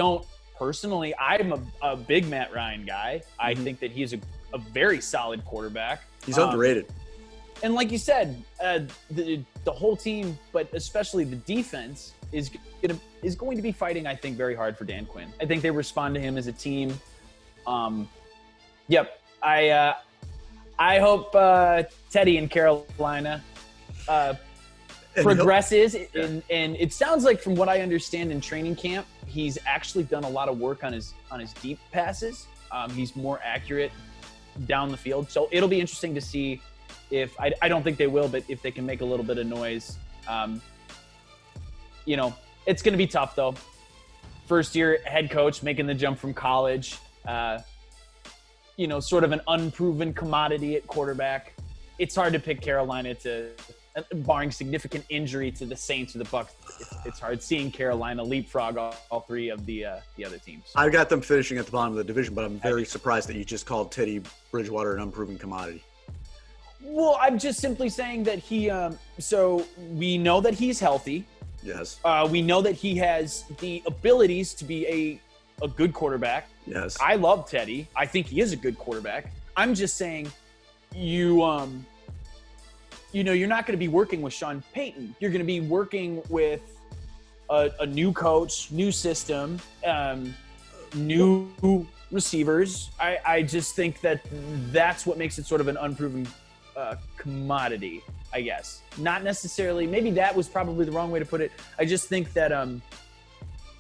a big Matt Ryan guy. I think that he's a very solid quarterback. He's underrated. And like you said, the whole team, but especially the defense is going to be fighting, I think, very hard for Dan Quinn. I think they respond to him as a team. I hope Teddy in Carolina progresses. And it sounds like, from what I understand in training camp, he's actually done a lot of work on his deep passes. He's more accurate down the field. So it'll be interesting to see if – I don't think they will, but if they can make a little bit of noise. It's going to be tough, though. First-year head coach making the jump from college. sort of an unproven commodity at quarterback. It's hard to pick Carolina barring significant injury to the Saints or the Bucs. It's hard seeing Carolina leapfrog all three of the other teams. I've got them finishing at the bottom of the division, but I'm very surprised that you just called Teddy Bridgewater an unproven commodity. Well, I'm just simply saying that so we know that he's healthy. Yes. We know that he has the abilities to be a good quarterback. Yes. I love Teddy. I think he is a good quarterback. I'm just saying you're not going to be working with Sean Payton. You're going to be working with a new coach, new system, new receivers. I just think that's what makes it sort of an unproven commodity, I guess. Not necessarily, maybe that was probably the wrong way to put it. I just think that,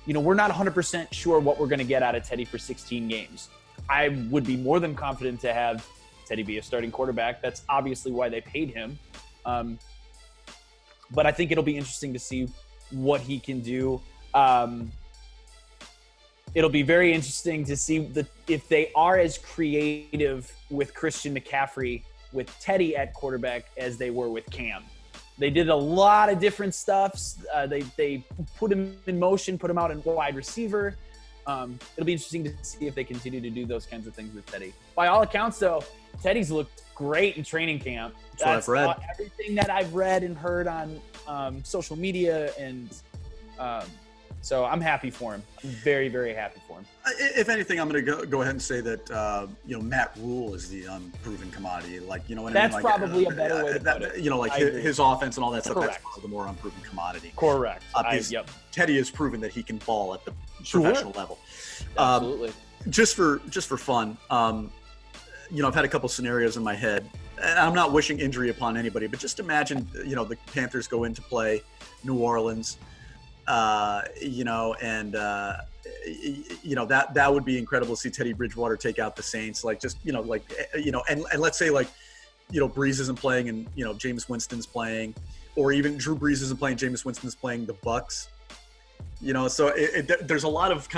we're not 100% sure what we're going to get out of Teddy for 16 games. I would be more than confident to have Teddy be a starting quarterback. That's obviously why they paid him. But I think it'll be interesting to see what he can do. It'll be very interesting to see if they are as creative with Christian McCaffrey with Teddy at quarterback as they were with Cam. They did a lot of different stuffs. They put him in motion, put him out in wide receiver. It'll be interesting to see if they continue to do those kinds of things with Teddy. By all accounts, though, Teddy's looked great in training camp. That's what I've read. Everything that I've read and heard on social media, and so I'm happy for him. I'm very, very happy for him. If anything, I'm going to go ahead and say that Matt Rule is the unproven commodity. Like, you know what I mean? That's probably a better way to put it. His offense and all that stuff. Correct. That's probably the more unproven commodity. Correct. Teddy has proven that he can ball at the professional level. Absolutely. Just for fun, I've had a couple scenarios in my head, and I'm not wishing injury upon anybody, but just imagine, the Panthers go into play New Orleans, that would be incredible to see Teddy Bridgewater take out the Saints. And let's say Breeze isn't playing and, Jameis Winston's playing, or even Drew Brees isn't playing, Jameis Winston's playing the Bucs, so there's a lot of it's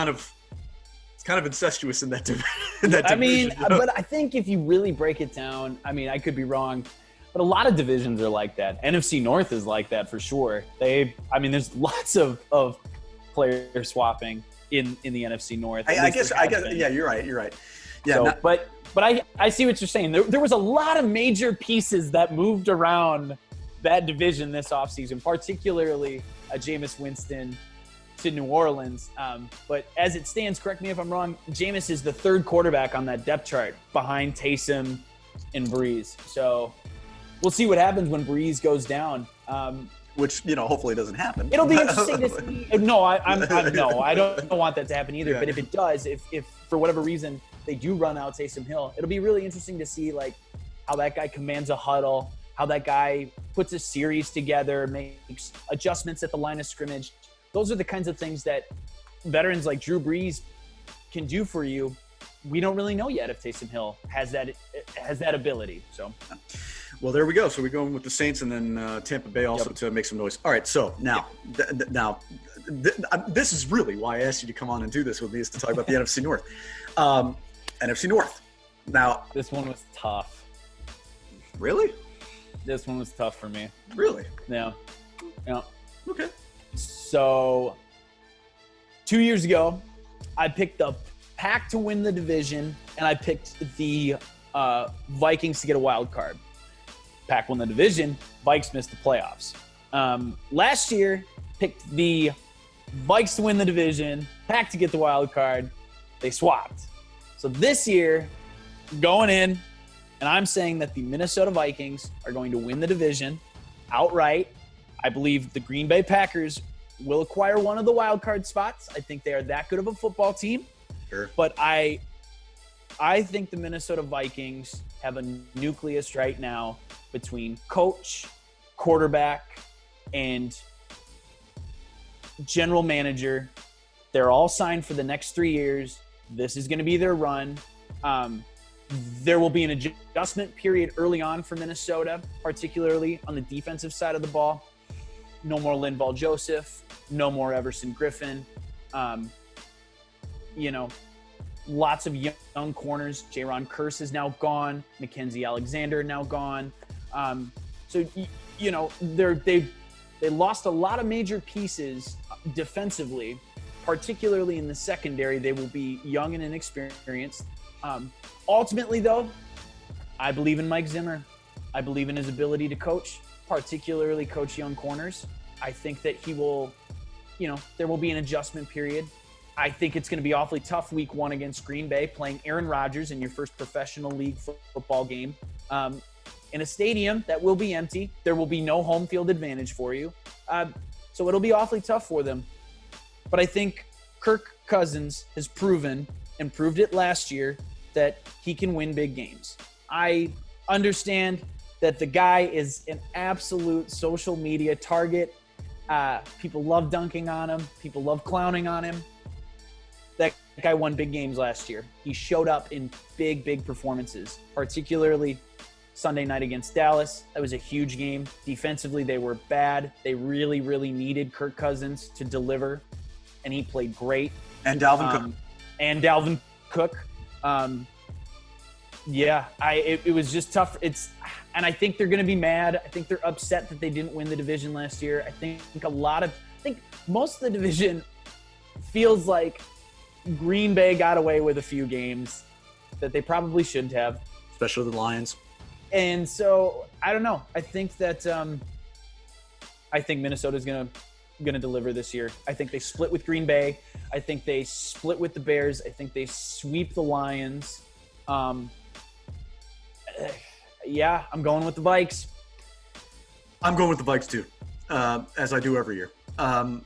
kind of incestuous in that division. But I think if you really break it down, I could be wrong, but a lot of divisions are like that. NFC North is like that for sure. There's lots of player swapping in the NFC North. I guess, yeah, you're right. Yeah. So, but I see what you're saying. There was a lot of major pieces that moved around that division this offseason, particularly Jameis Winston to New Orleans. But as it stands, correct me if I'm wrong, Jameis is the third quarterback on that depth chart behind Taysom and Breeze. So we'll see what happens when Breeze goes down. Which, hopefully doesn't happen. It'll be interesting to see. No, I don't want that to happen either. Yeah. But if it does, if for whatever reason they do run out Taysom Hill, it'll be really interesting to see how that guy commands a huddle, how that guy puts a series together, makes adjustments at the line of scrimmage. Those are the kinds of things that veterans like Drew Brees can do for you. We don't really know yet if Taysom Hill has that ability. So, well, there we go. So we're going with the Saints and then Tampa Bay also to make some noise. All right. So now, this is really why I asked you to come on and do this with me, is to talk about the NFC North. NFC North. Now, this one was tough. Really? This one was tough for me. Really? Yeah. Okay. So 2 years ago, I picked the Pack to win the division, and I picked the Vikings to get a wild card. Pack won the division, Vikes missed the playoffs. Last year, picked the Vikes to win the division, Pack to get the wild card. They swapped. So this year, going in, and I'm saying that the Minnesota Vikings are going to win the division outright. I believe the Green Bay Packers will acquire one of the wild card spots. I think they are that good of a football team. Sure. But I think the Minnesota Vikings have a nucleus right now between coach, quarterback, and general manager. They're all signed for the next 3 years. This is going to be their run. There will be an adjustment period early on for Minnesota, particularly on the defensive side of the ball. No more Linval Joseph, no more Everson Griffin. lots of young corners. Jaron Kearse is now gone. Mackenzie Alexander now gone. So you know, they lost a lot of major pieces defensively, particularly in the secondary. They will be young and inexperienced. Ultimately, though, I believe in Mike Zimmer. I believe in his ability to coach, particularly coach young corners. I think that he will, you know, there will be an adjustment period. I think it's going to be awfully tough week 1 against Green Bay, playing Aaron Rodgers in your first professional league football game in a stadium that will be empty. There will be no home field advantage for you. So it'll be awfully tough for them. But I think Kirk Cousins has proven, and proved it last year, that he can win big games. I understand that the guy is an absolute social media target. People love dunking on him. People love clowning on him. That guy won big games last year. He showed up in big performances, particularly Sunday night against Dallas. That was a huge game. Defensively, they were bad. They really needed Kirk Cousins to deliver, and he played great. And Dalvin Cook. And Dalvin Cook. It was just tough. And I think they're going to be mad. I think they're upset that they didn't win the division last year. I think most of the division feels like Green Bay got away with a few games that they probably shouldn't have. Especially the Lions. And so, I don't know. I think that I think Minnesota's going to deliver this year. I think they split with Green Bay. I think they split with the Bears. I think they sweep the Lions. Yeah, I'm going with the Vikes. I'm going with the Vikes too, as I do every year. And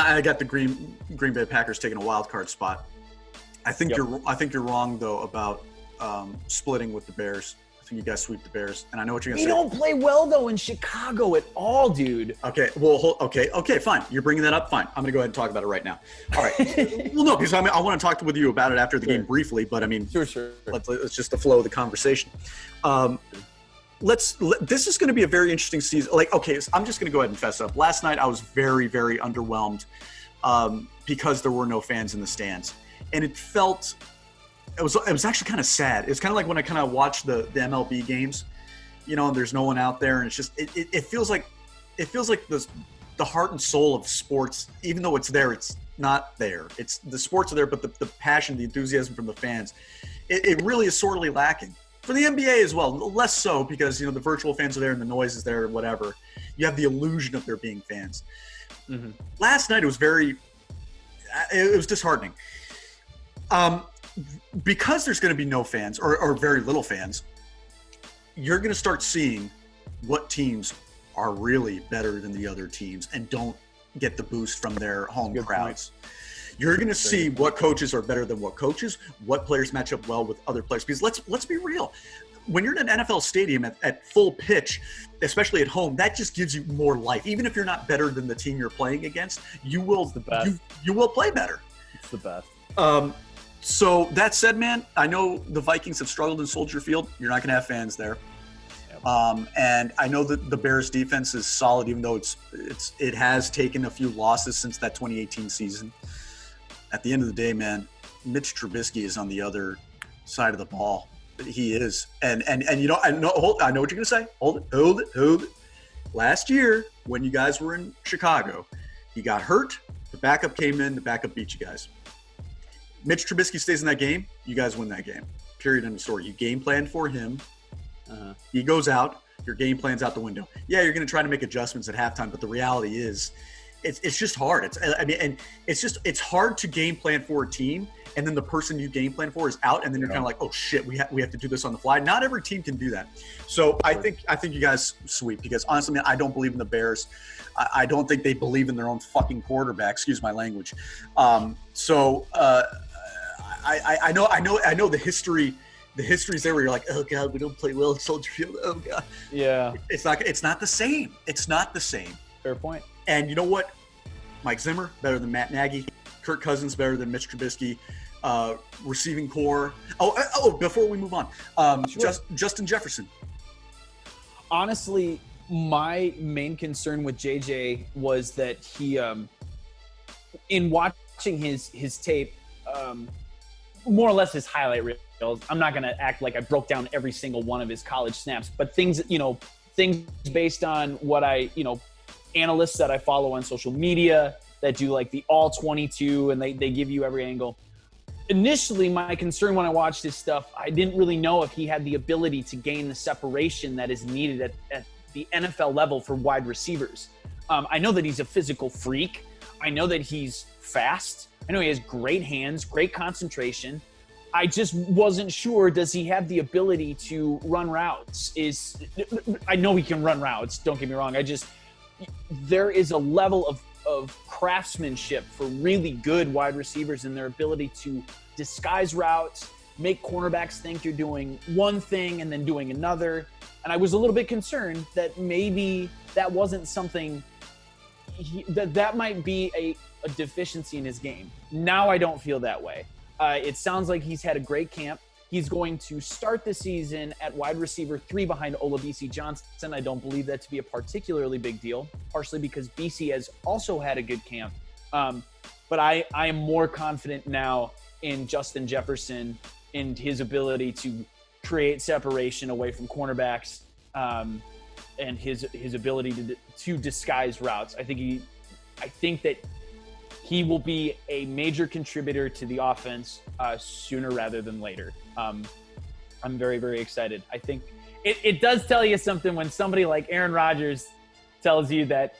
I got the Green Bay Packers taking a wild card spot. I think you're wrong though about splitting with the Bears. I think you guys sweep the Bears, and I know what you're gonna say. They don't play well though in Chicago at all, dude. Okay, well, okay, fine. You're bringing that up. Fine, I'm gonna go ahead and talk about it right now. All right. Well, no, because I want to talk with you about it after the game briefly, but I mean, sure. Let's just the flow of the conversation. This is going to be a very interesting season. Like, okay, so I'm just going to go ahead and fess up. Last night, I was very underwhelmed because there were no fans in the stands, and it was actually kind of sad. It's kind of like when I kind of watch the MLB games, you know, and there's no one out there, and it's just it feels like the heart and soul of sports, even though it's there, it's not there. It's the sports are there, but the passion, the enthusiasm from the fans, it really is sorely lacking. For the NBA as well, less so because, you know, the virtual fans are there and the noise is there, whatever. You have the illusion of there being fans. Mm-hmm. Last night it was disheartening. Because there's going to be no fans or very little fans, you're going to start seeing what teams are really better than the other teams and don't get the boost from their home crowds. Point. You're going to see what coaches are better than what coaches, what players match up well with other players. Because let's be real. When you're in an NFL stadium at full pitch, especially at home, that just gives you more life. Even if you're not better than the team you're playing against, you will play better. It's the best. So that said, man, I know the Vikings have struggled in Soldier Field. You're not going to have fans there. Yep. And I know that the Bears defense is solid, even though it has taken a few losses since that 2018 season. At the end of the day, man, Mitch Trubisky is on the other side of the ball. He is. And you know, I know what you're going to say. Hold it. Last year, when you guys were in Chicago, he got hurt. The backup came in. The backup beat you guys. Mitch Trubisky stays in that game. You guys win that game. Period. End of story. You game plan for him. He goes out. Your game plan's out the window. Yeah, you're going to try to make adjustments at halftime, but the reality is it's just hard. It's hard to game plan for a team, and then the person you game plan for is out, and then you're kind of like, oh shit, we have to do this on the fly. Not every team can do that. So I think you guys sweep, because honestly, man, I don't believe in the Bears. I don't think they believe in their own fucking quarterback. Excuse my language. I know the history. The history's there where you're like, oh God, we don't play well at Soldier Field. Oh God. Yeah. It's not the same. It's not the same. Fair point. And you know what? Mike Zimmer, better than Matt Nagy. Kirk Cousins, better than Mitch Trubisky. Receiving core. Before we move on, sure. Justin Jefferson. Honestly, my main concern with JJ was that he, in watching his tape, more or less his highlight reels. I'm not going to act like I broke down every single one of his college snaps, but things based on what analysts that I follow on social media that do like the all 22 and they give you every angle. Initially, my concern when I watched his stuff, I didn't really know if he had the ability to gain the separation that is needed at the NFL level for wide receivers. I know that he's a physical freak. I know that he's fast. I know he has great hands, great concentration. I just wasn't sure, does he have the ability to run routes? I know he can run routes, don't get me wrong. There is a level of craftsmanship for really good wide receivers and their ability to disguise routes, make cornerbacks think you're doing one thing and then doing another. And I was a little bit concerned that maybe that wasn't something that might be a deficiency in his game. Now I don't feel that way. It sounds like he's had a great camp. He's going to start the season at wide receiver 3 behind Olabisi Johnson. I don't believe that to be a particularly big deal, partially because BC has also had a good camp. But I am more confident now in Justin Jefferson and his ability to create separation away from cornerbacks and his ability to disguise routes. I think that he will be a major contributor to the offense sooner rather than later. I'm very, very excited. I think it does tell you something when somebody like Aaron Rodgers tells you that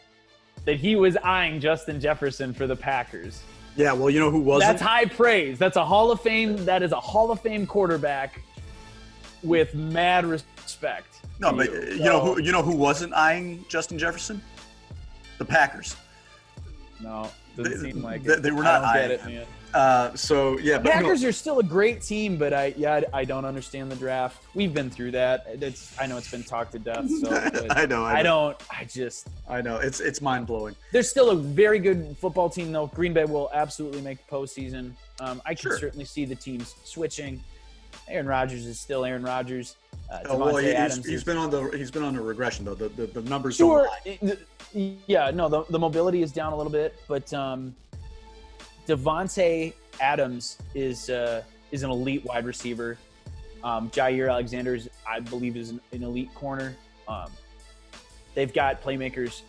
he was eyeing Justin Jefferson for the Packers. Yeah, well, you know who wasn't? That's high praise. That is a Hall of Fame quarterback with mad respect. No, but you know who wasn't eyeing Justin Jefferson? The Packers. No, doesn't seem like it. They were not eyeing it, man. The Packers are still a great team, but I don't understand the draft. We've been through that. I know it's been talked to death. So I know. I know. It's mind blowing. There's still a very good football team, though. Green Bay will absolutely make the postseason. I can certainly see the teams switching. Aaron Rodgers is still Aaron Rodgers. He's been on the regression though. The numbers don't lie. Yeah, no, the mobility is down a little bit, but Devontae Adams is an elite wide receiver. Jair Alexander, I believe, is an elite corner. They've got playmakers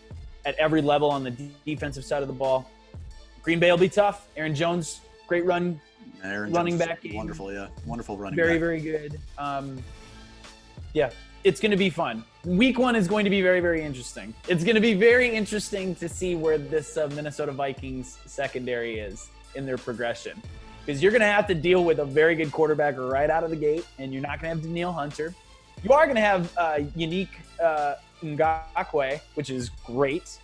at every level on the defensive side of the ball. Green Bay will be tough. Aaron Jones, great running back. Wonderful, yeah. Wonderful running back. Very, very good. Yeah, it's going to be fun. Week 1 is going to be very, very interesting. It's going to be very interesting to see where this Minnesota Vikings secondary is in their progression. Because you're going to have to deal with a very good quarterback right out of the gate, and you're not going to have Daniil Hunter. You are going to have unique Ngakoue, which is great.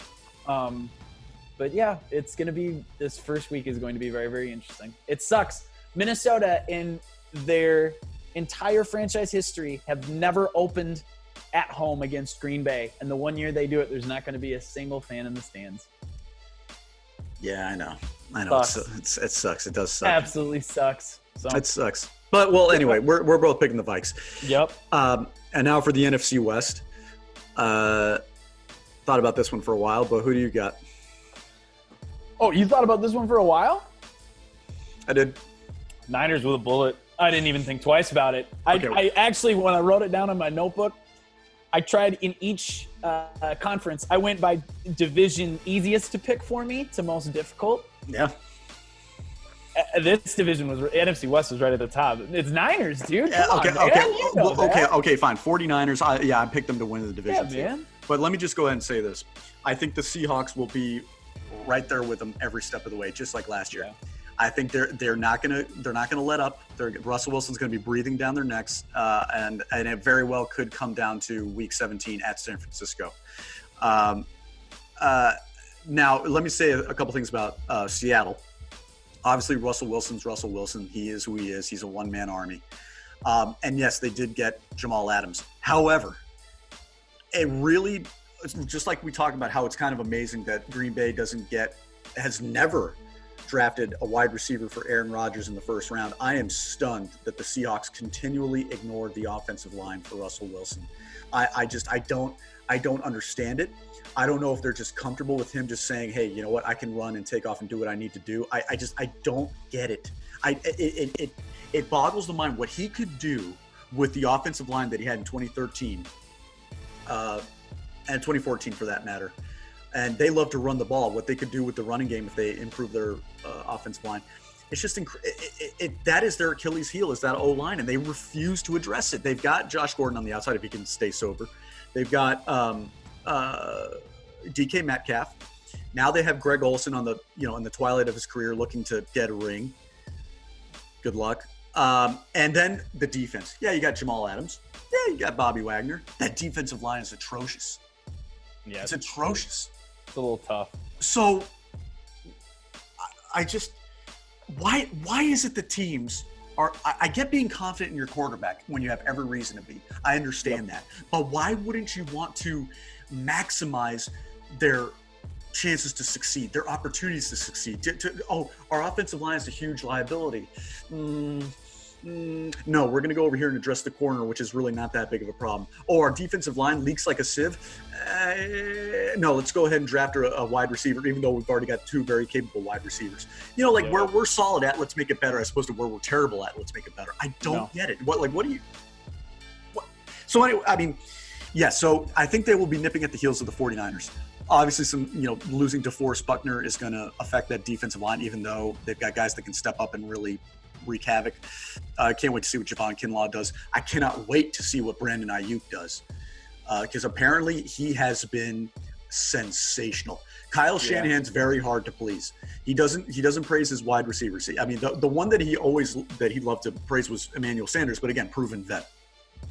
But yeah, this first week is going to be very, very interesting. It sucks. Minnesota, in their entire franchise history, have never opened at home against Green Bay. And the one year they do it, there's not going to be a single fan in the stands. Yeah, I know. It sucks. It does suck. Absolutely sucks. So. It sucks. But, well, anyway, we're both picking the Vikes. Yep. And now for the NFC West. Thought about this one for a while, but who do you got? Oh, you thought about this one for a while? I did. Niners with a bullet. I didn't even think twice about it. Okay. I actually, when I wrote it down in my notebook, I tried in each conference. I went by division easiest to pick for me to most difficult. Yeah. This division NFC West was right at the top. It's Niners, dude. Okay, fine. 49ers. I picked them to win the division. Yeah, man. But let me just go ahead and say this. I think the Seahawks will be right there with them every step of the way, just like last year. Yeah. I think they're not gonna let up. Russell Wilson's gonna be breathing down their necks, and it very well could come down to Week 17 at San Francisco. Now, let me say a couple things about Seattle. Obviously, Russell Wilson's Russell Wilson. He is who he is. He's a one-man army. And yes, they did get Jamal Adams. However, it really, just like we talked about how it's kind of amazing that Green Bay has never drafted a wide receiver for Aaron Rodgers in the first round. I am stunned that the Seahawks continually ignored the offensive line for Russell Wilson. I don't understand it. I don't know if they're just comfortable with him just saying, hey, you know what, I can run and take off and do what I need to do. I don't get it. It boggles the mind what he could do with the offensive line that he had in 2013 and 2014 for that matter. And they love to run the ball, what they could do with the running game if they improve their offensive line. It's just that is their Achilles heel, is that O-line, and they refuse to address it. They've got Josh Gordon on the outside if he can stay sober. They've got DK Metcalf. Now they have Greg Olsen on in the twilight of his career looking to get a ring. Good luck. And then the defense. Yeah, you got Jamal Adams. Yeah, you got Bobby Wagner. That defensive line is atrocious. Yeah, it's atrocious. It's a little tough. So I just why is it the teams are? I get being confident in your quarterback when you have every reason to be. I understand that, but why wouldn't you want to maximize their chances to succeed, their opportunities to succeed? Our offensive line is a huge liability. No, we're going to go over here and address the corner, which is really not that big of a problem. Our defensive line leaks like a sieve. No, let's go ahead and draft a wide receiver, even though we've already got two very capable wide receivers. Where we're solid at, let's make it better, as opposed to where we're terrible at, let's make it better. I don't get it. What do you? What? So anyway, so I think they will be nipping at the heels of the 49ers. Obviously, losing DeForest Buckner is going to affect that defensive line, even though they've got guys that can step up and really wreak havoc. I can't wait to see what Javon Kinlaw does. I cannot wait to see what Brandon Ayuk does, because apparently he has been sensational. Kyle Shanahan's very hard to please. He doesn't praise his wide receivers. The one that he loved to praise was Emmanuel Sanders, but again, proven vet.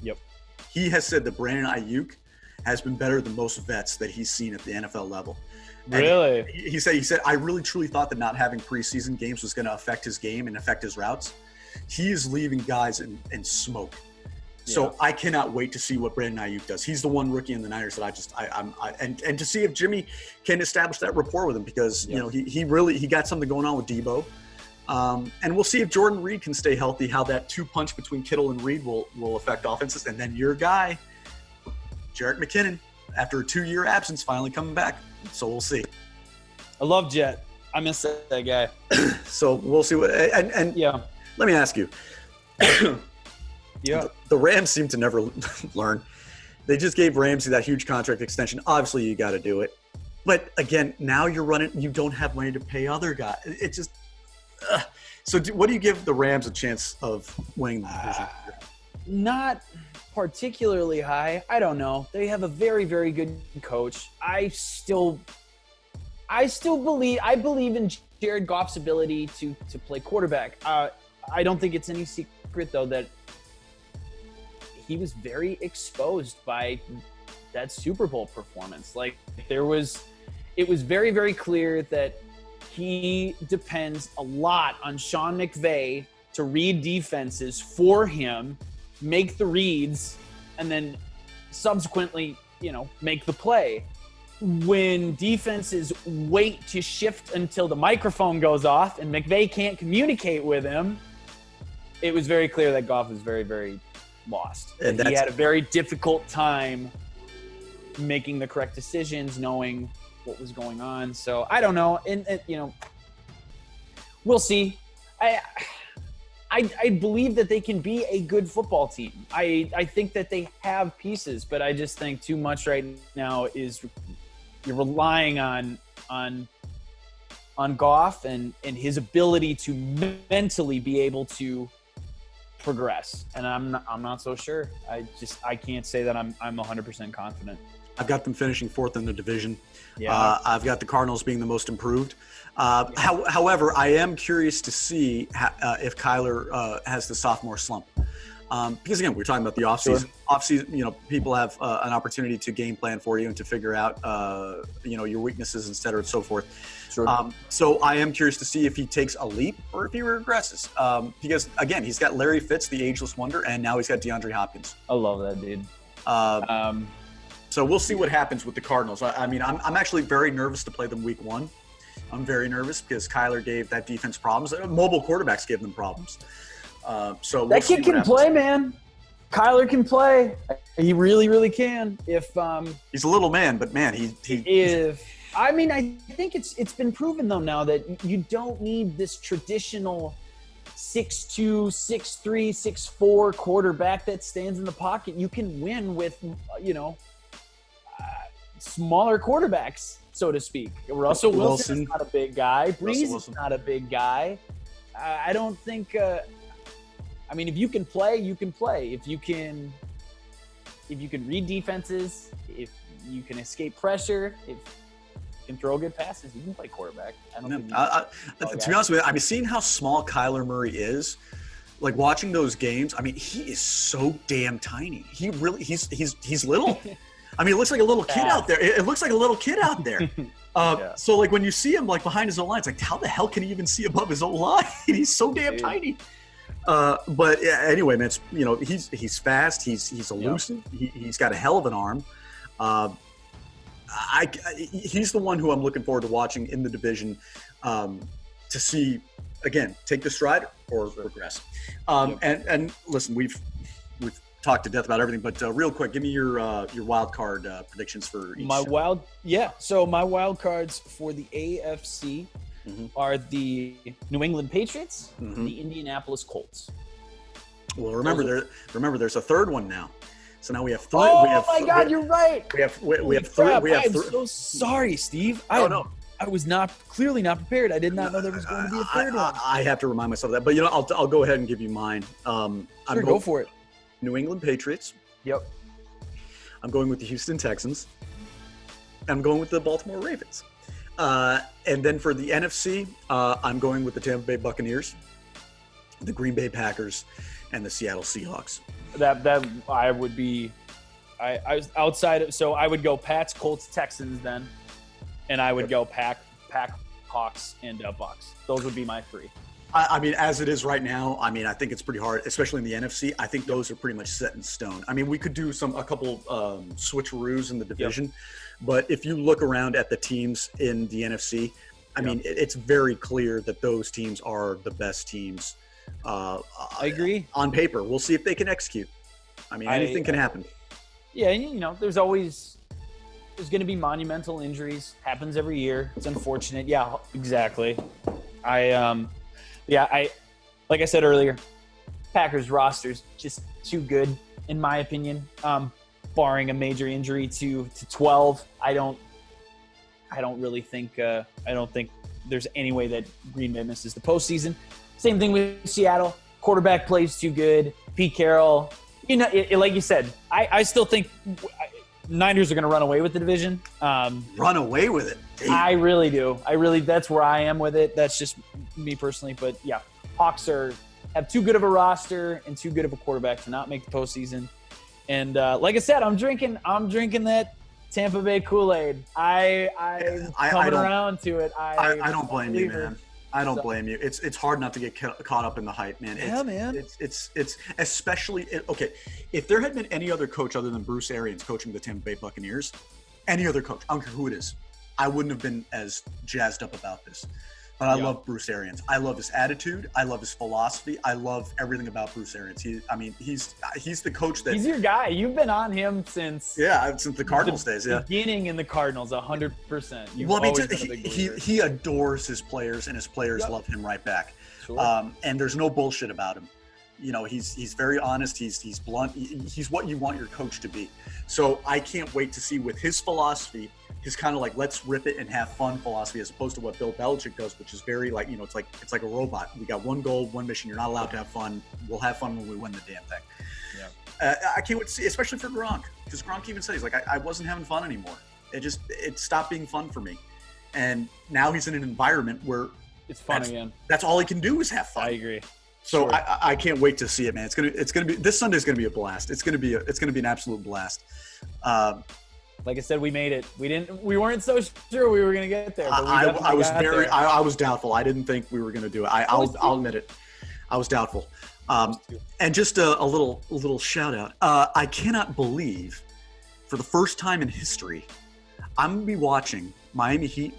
Yep. He has said that Brandon Ayuk has been better than most vets that he's seen at the NFL level. Really? He said, I really truly thought that not having preseason games was going to affect his game and affect his routes. He is leaving guys in smoke. So I cannot wait to see what Brandon Ayuk does. He's the one rookie in the Niners that and to see if Jimmy can establish that rapport with him, because he got something going on with Debo. And we'll see if Jordan Reed can stay healthy, how that two-punch between Kittle and Reed will affect offenses. And then your guy, Jerick McKinnon, after a 2-year absence, finally coming back. So we'll see. I love Jet. I miss that guy. So we'll see what. And let me ask you. Yeah. The Rams seem to never learn. They just gave Ramsey that huge contract extension. Obviously, you got to do it. But again, now you're running. You don't have money to pay other guys. It just. So what do you give the Rams a chance of winning the division? Not particularly high. I don't know. They have a very, very good coach. I believe in Jared Goff's ability to play quarterback. I don't think it's any secret, though, that he was very exposed by that Super Bowl performance. It was very, very clear that he depends a lot on Sean McVay to read defenses for him, make the reads, and then subsequently, make the play. When defenses wait to shift until the microphone goes off and McVay can't communicate with him, it was very clear that Goff was very, very lost. And he had a very difficult time making the correct decisions, knowing what was going on. So I don't know. And we'll see. I believe that they can be a good football team. I think that they have pieces, but I just think too much right now is you're relying on Goff and his ability to mentally be able to progress. And I'm not so sure. I can't say that I'm 100% confident. I've got them finishing fourth in the division. Yeah. I've got the Cardinals being the most improved. However, I am curious to see if Kyler has the sophomore slump. Because again, we're talking about the offseason. Sure. Offseason, people have an opportunity to game plan for you and to figure out, your weaknesses, et cetera, and so forth. Sure. So I am curious to see if he takes a leap or if he regresses. Because again, he's got Larry Fitz, the ageless wonder, and now he's got DeAndre Hopkins. I love that dude. So we'll see what happens with the Cardinals. I'm actually very nervous to play them week 1. I'm very nervous because Kyler gave that defense problems. Mobile quarterbacks give them problems. So that kid can play, man. Kyler can play. He really, really can. If he's a little man, but man, I think it's been proven though now that you don't need this traditional 6'2", 6'3", 6'4" quarterback that stands in the pocket. You can win with smaller quarterbacks, so to speak. Russell Wilson's not a big guy. Breeze is not a big guy. I don't think. If you can play, you can play. If you can read defenses, if you can escape pressure, if you can throw good passes, you can play quarterback. To be honest with you, seeing how small Kyler Murray is, like watching those games. He is so damn tiny. He's little. It looks like a little kid out there. It looks like a little kid out there. So like when you see him like behind his own line, it's like how the hell can he even see above his own line? He's so damn tiny. But yeah, anyway, man, he's fast. He's elusive. He's got a hell of an arm. He's the one who I'm looking forward to watching in the division to see again take the stride or regress. And listen, we've talked to death about everything, but real quick, give me your wild card predictions for each. So my wild cards for the AFC. Are the New England Patriots, and the Indianapolis Colts. Well, remember there's a third one now. So now we have three. Oh my God, you're right. We have three. I'm so sorry, Steve. I was clearly not prepared. I did not know there was going to be a third one. I have to remind myself of that. But I'll go ahead and give you mine. Go for it. New England Patriots. Yep. I'm going with the Houston Texans. I'm going with the Baltimore Ravens. And then for the NFC, I'm going with the Tampa Bay Buccaneers, the Green Bay Packers, and the Seattle Seahawks. That I would be, I was outside of, so I would go Pats, Colts, Texans then, and I would go Pack, Hawks, and Bucs. Those would be my three. As it is right now, I think it's pretty hard, especially in the NFC. I think those are pretty much set in stone. We could do a couple switcheroos in the division, but if you look around at the teams in the NFC, it's very clear that those teams are the best teams. I agree. On paper, we'll see if they can execute. Anything can happen. Yeah, and there's going to be monumental injuries. Happens every year. It's unfortunate. Yeah, exactly. Like I said earlier, Packers roster's just too good in my opinion. Barring a major injury to 12, I don't really think there's any way that Green Bay misses the postseason. Same thing with Seattle. Quarterback plays too good. Pete Carroll, like you said, I still think Niners are going to run away with the division. Run away with it. Damn. I really do. That's where I am with it. That's just me personally. But yeah, Hawks have too good of a roster and too good of a quarterback to not make the postseason. And like I said, I'm drinking that Tampa Bay Kool-Aid. I'm coming around to it. I don't blame you, man. I don't blame you. It's hard not to get caught up in the hype, man. Man. It's especially okay. If there had been any other coach other than Bruce Arians coaching the Tampa Bay Buccaneers, any other coach, I don't care who it is, I wouldn't have been as jazzed up about this. But I love Bruce Arians. I love his attitude. I love his philosophy. I love everything about Bruce Arians. He's the coach that. He's your guy. You've been on him since the Cardinals days. Yeah, beginning in the Cardinals, 100%. Well, he adores his players, and his players love him right back. Sure. And there's no bullshit about him. He's very honest. He's blunt. He's what you want your coach to be. So I can't wait to see with his philosophy, his kind of like let's rip it and have fun philosophy, as opposed to what Bill Belichick does, which is very like it's like a robot. We got one goal, one mission. You're not allowed to have fun. We'll have fun when we win the damn thing. Yeah. I can't wait to see, especially for Gronk, because Gronk even said he's like I wasn't having fun anymore. It stopped being fun for me, and now he's in an environment where it's fun again. That's all he can do is have fun. I agree. So sure. I can't wait to see it, man. It's gonna be this Sunday's gonna be a blast. It's gonna be an absolute blast. Like I said, we made it. We weren't so sure we were gonna get there. But I was doubtful. I didn't think we were gonna do it. I'll admit it. I was doubtful. And just a little shout out. I cannot believe, for the first time in history, I'm gonna be watching Miami Heat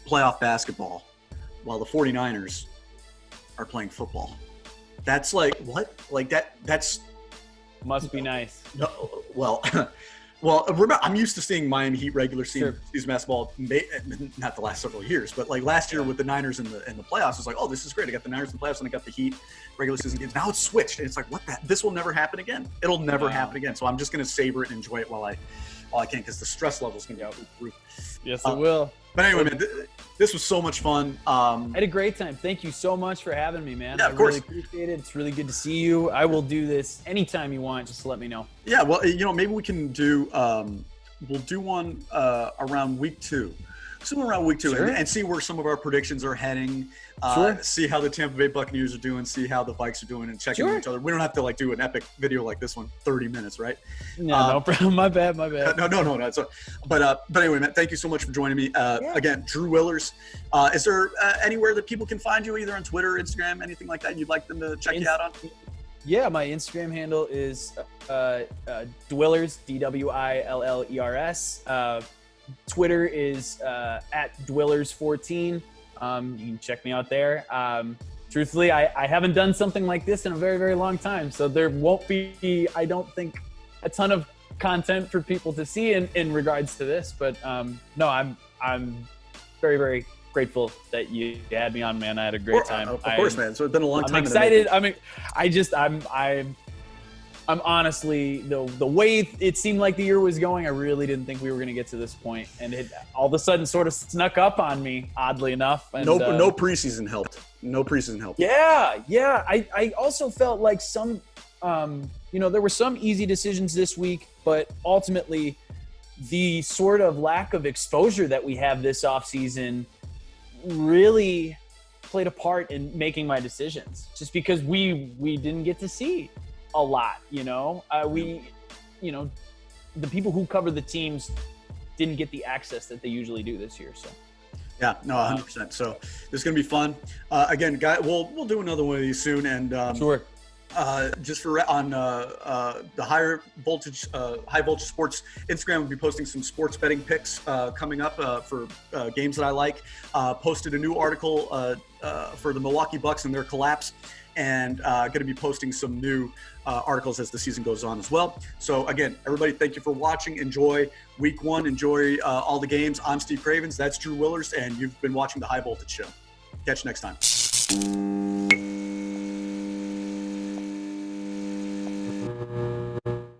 playoff basketball while the 49ers are playing football. That's like, what? Like that's Must be nice. no, well, well, remember, I'm used to seeing Miami Heat regular season basketball, not the last several years, but like last year with the Niners in the playoffs, it's like, oh, this is great. I got the Niners in the playoffs and I got the Heat regular season games. Now it's switched, and it's like, what? This will never happen again. It'll never happen again. So I'm just gonna savor it and enjoy it while I can, because the stress level is gonna be out of the roof. Yes, it will. But anyway, man, this was so much fun. I had a great time. Thank you so much for having me, man. Yeah, of course. I really appreciate it. It's really good to see you. I will do this anytime you want. Just let me know. Yeah, well, maybe we can do we'll do one around week 2. Somewhere around week 2, Sure. and see where some of our predictions are heading. Sure. See how the Tampa Bay Buccaneers are doing. See how the Vikes are doing, and checking each other. We don't have to do an epic video like this one, 30 minutes, right? No, no problem. My bad. No. So, but anyway, Matt, thank you so much for joining me. Again, Drew Willers. Is there anywhere that people can find you, either on Twitter, Instagram, anything like that you'd like them to check you out on? Yeah, my Instagram handle is Dwillers, DWILLERS. Twitter is at Dwillers14. You can check me out there. Truthfully, I haven't done something like this in a very, very long time, so there won't be, I don't think, a ton of content for people to see in regards to this. But no, I'm very, very grateful that you had me on, man. I had a great time. Of course, man. So it's been a long time. I'm excited. I'm honestly, the way it seemed like the year was going, I really didn't think we were going to get to this point, and it all of a sudden sort of snuck up on me, oddly enough. And, no preseason helped. No preseason helped. Yeah. I also felt like some, there were some easy decisions this week, but ultimately, the sort of lack of exposure that we have this offseason really played a part in making my decisions, just because we didn't get to see a lot, the people who cover the teams didn't get the access that they usually do this year. So yeah, no, 100%. So this is going to be fun. Again, guys, we'll do another one of these soon. And sure. Just for on the high voltage sports Instagram, we'll be posting some sports betting picks coming up for games that I like. Posted a new article for the Milwaukee Bucks and their collapse, and going to be posting some new articles as the season goes on as well. So again, everybody, thank you for watching. Enjoy week 1. Enjoy all the games. I'm Steve Cravens. That's Drew Willers, and you've been watching the High Voltage Show. Catch you next time.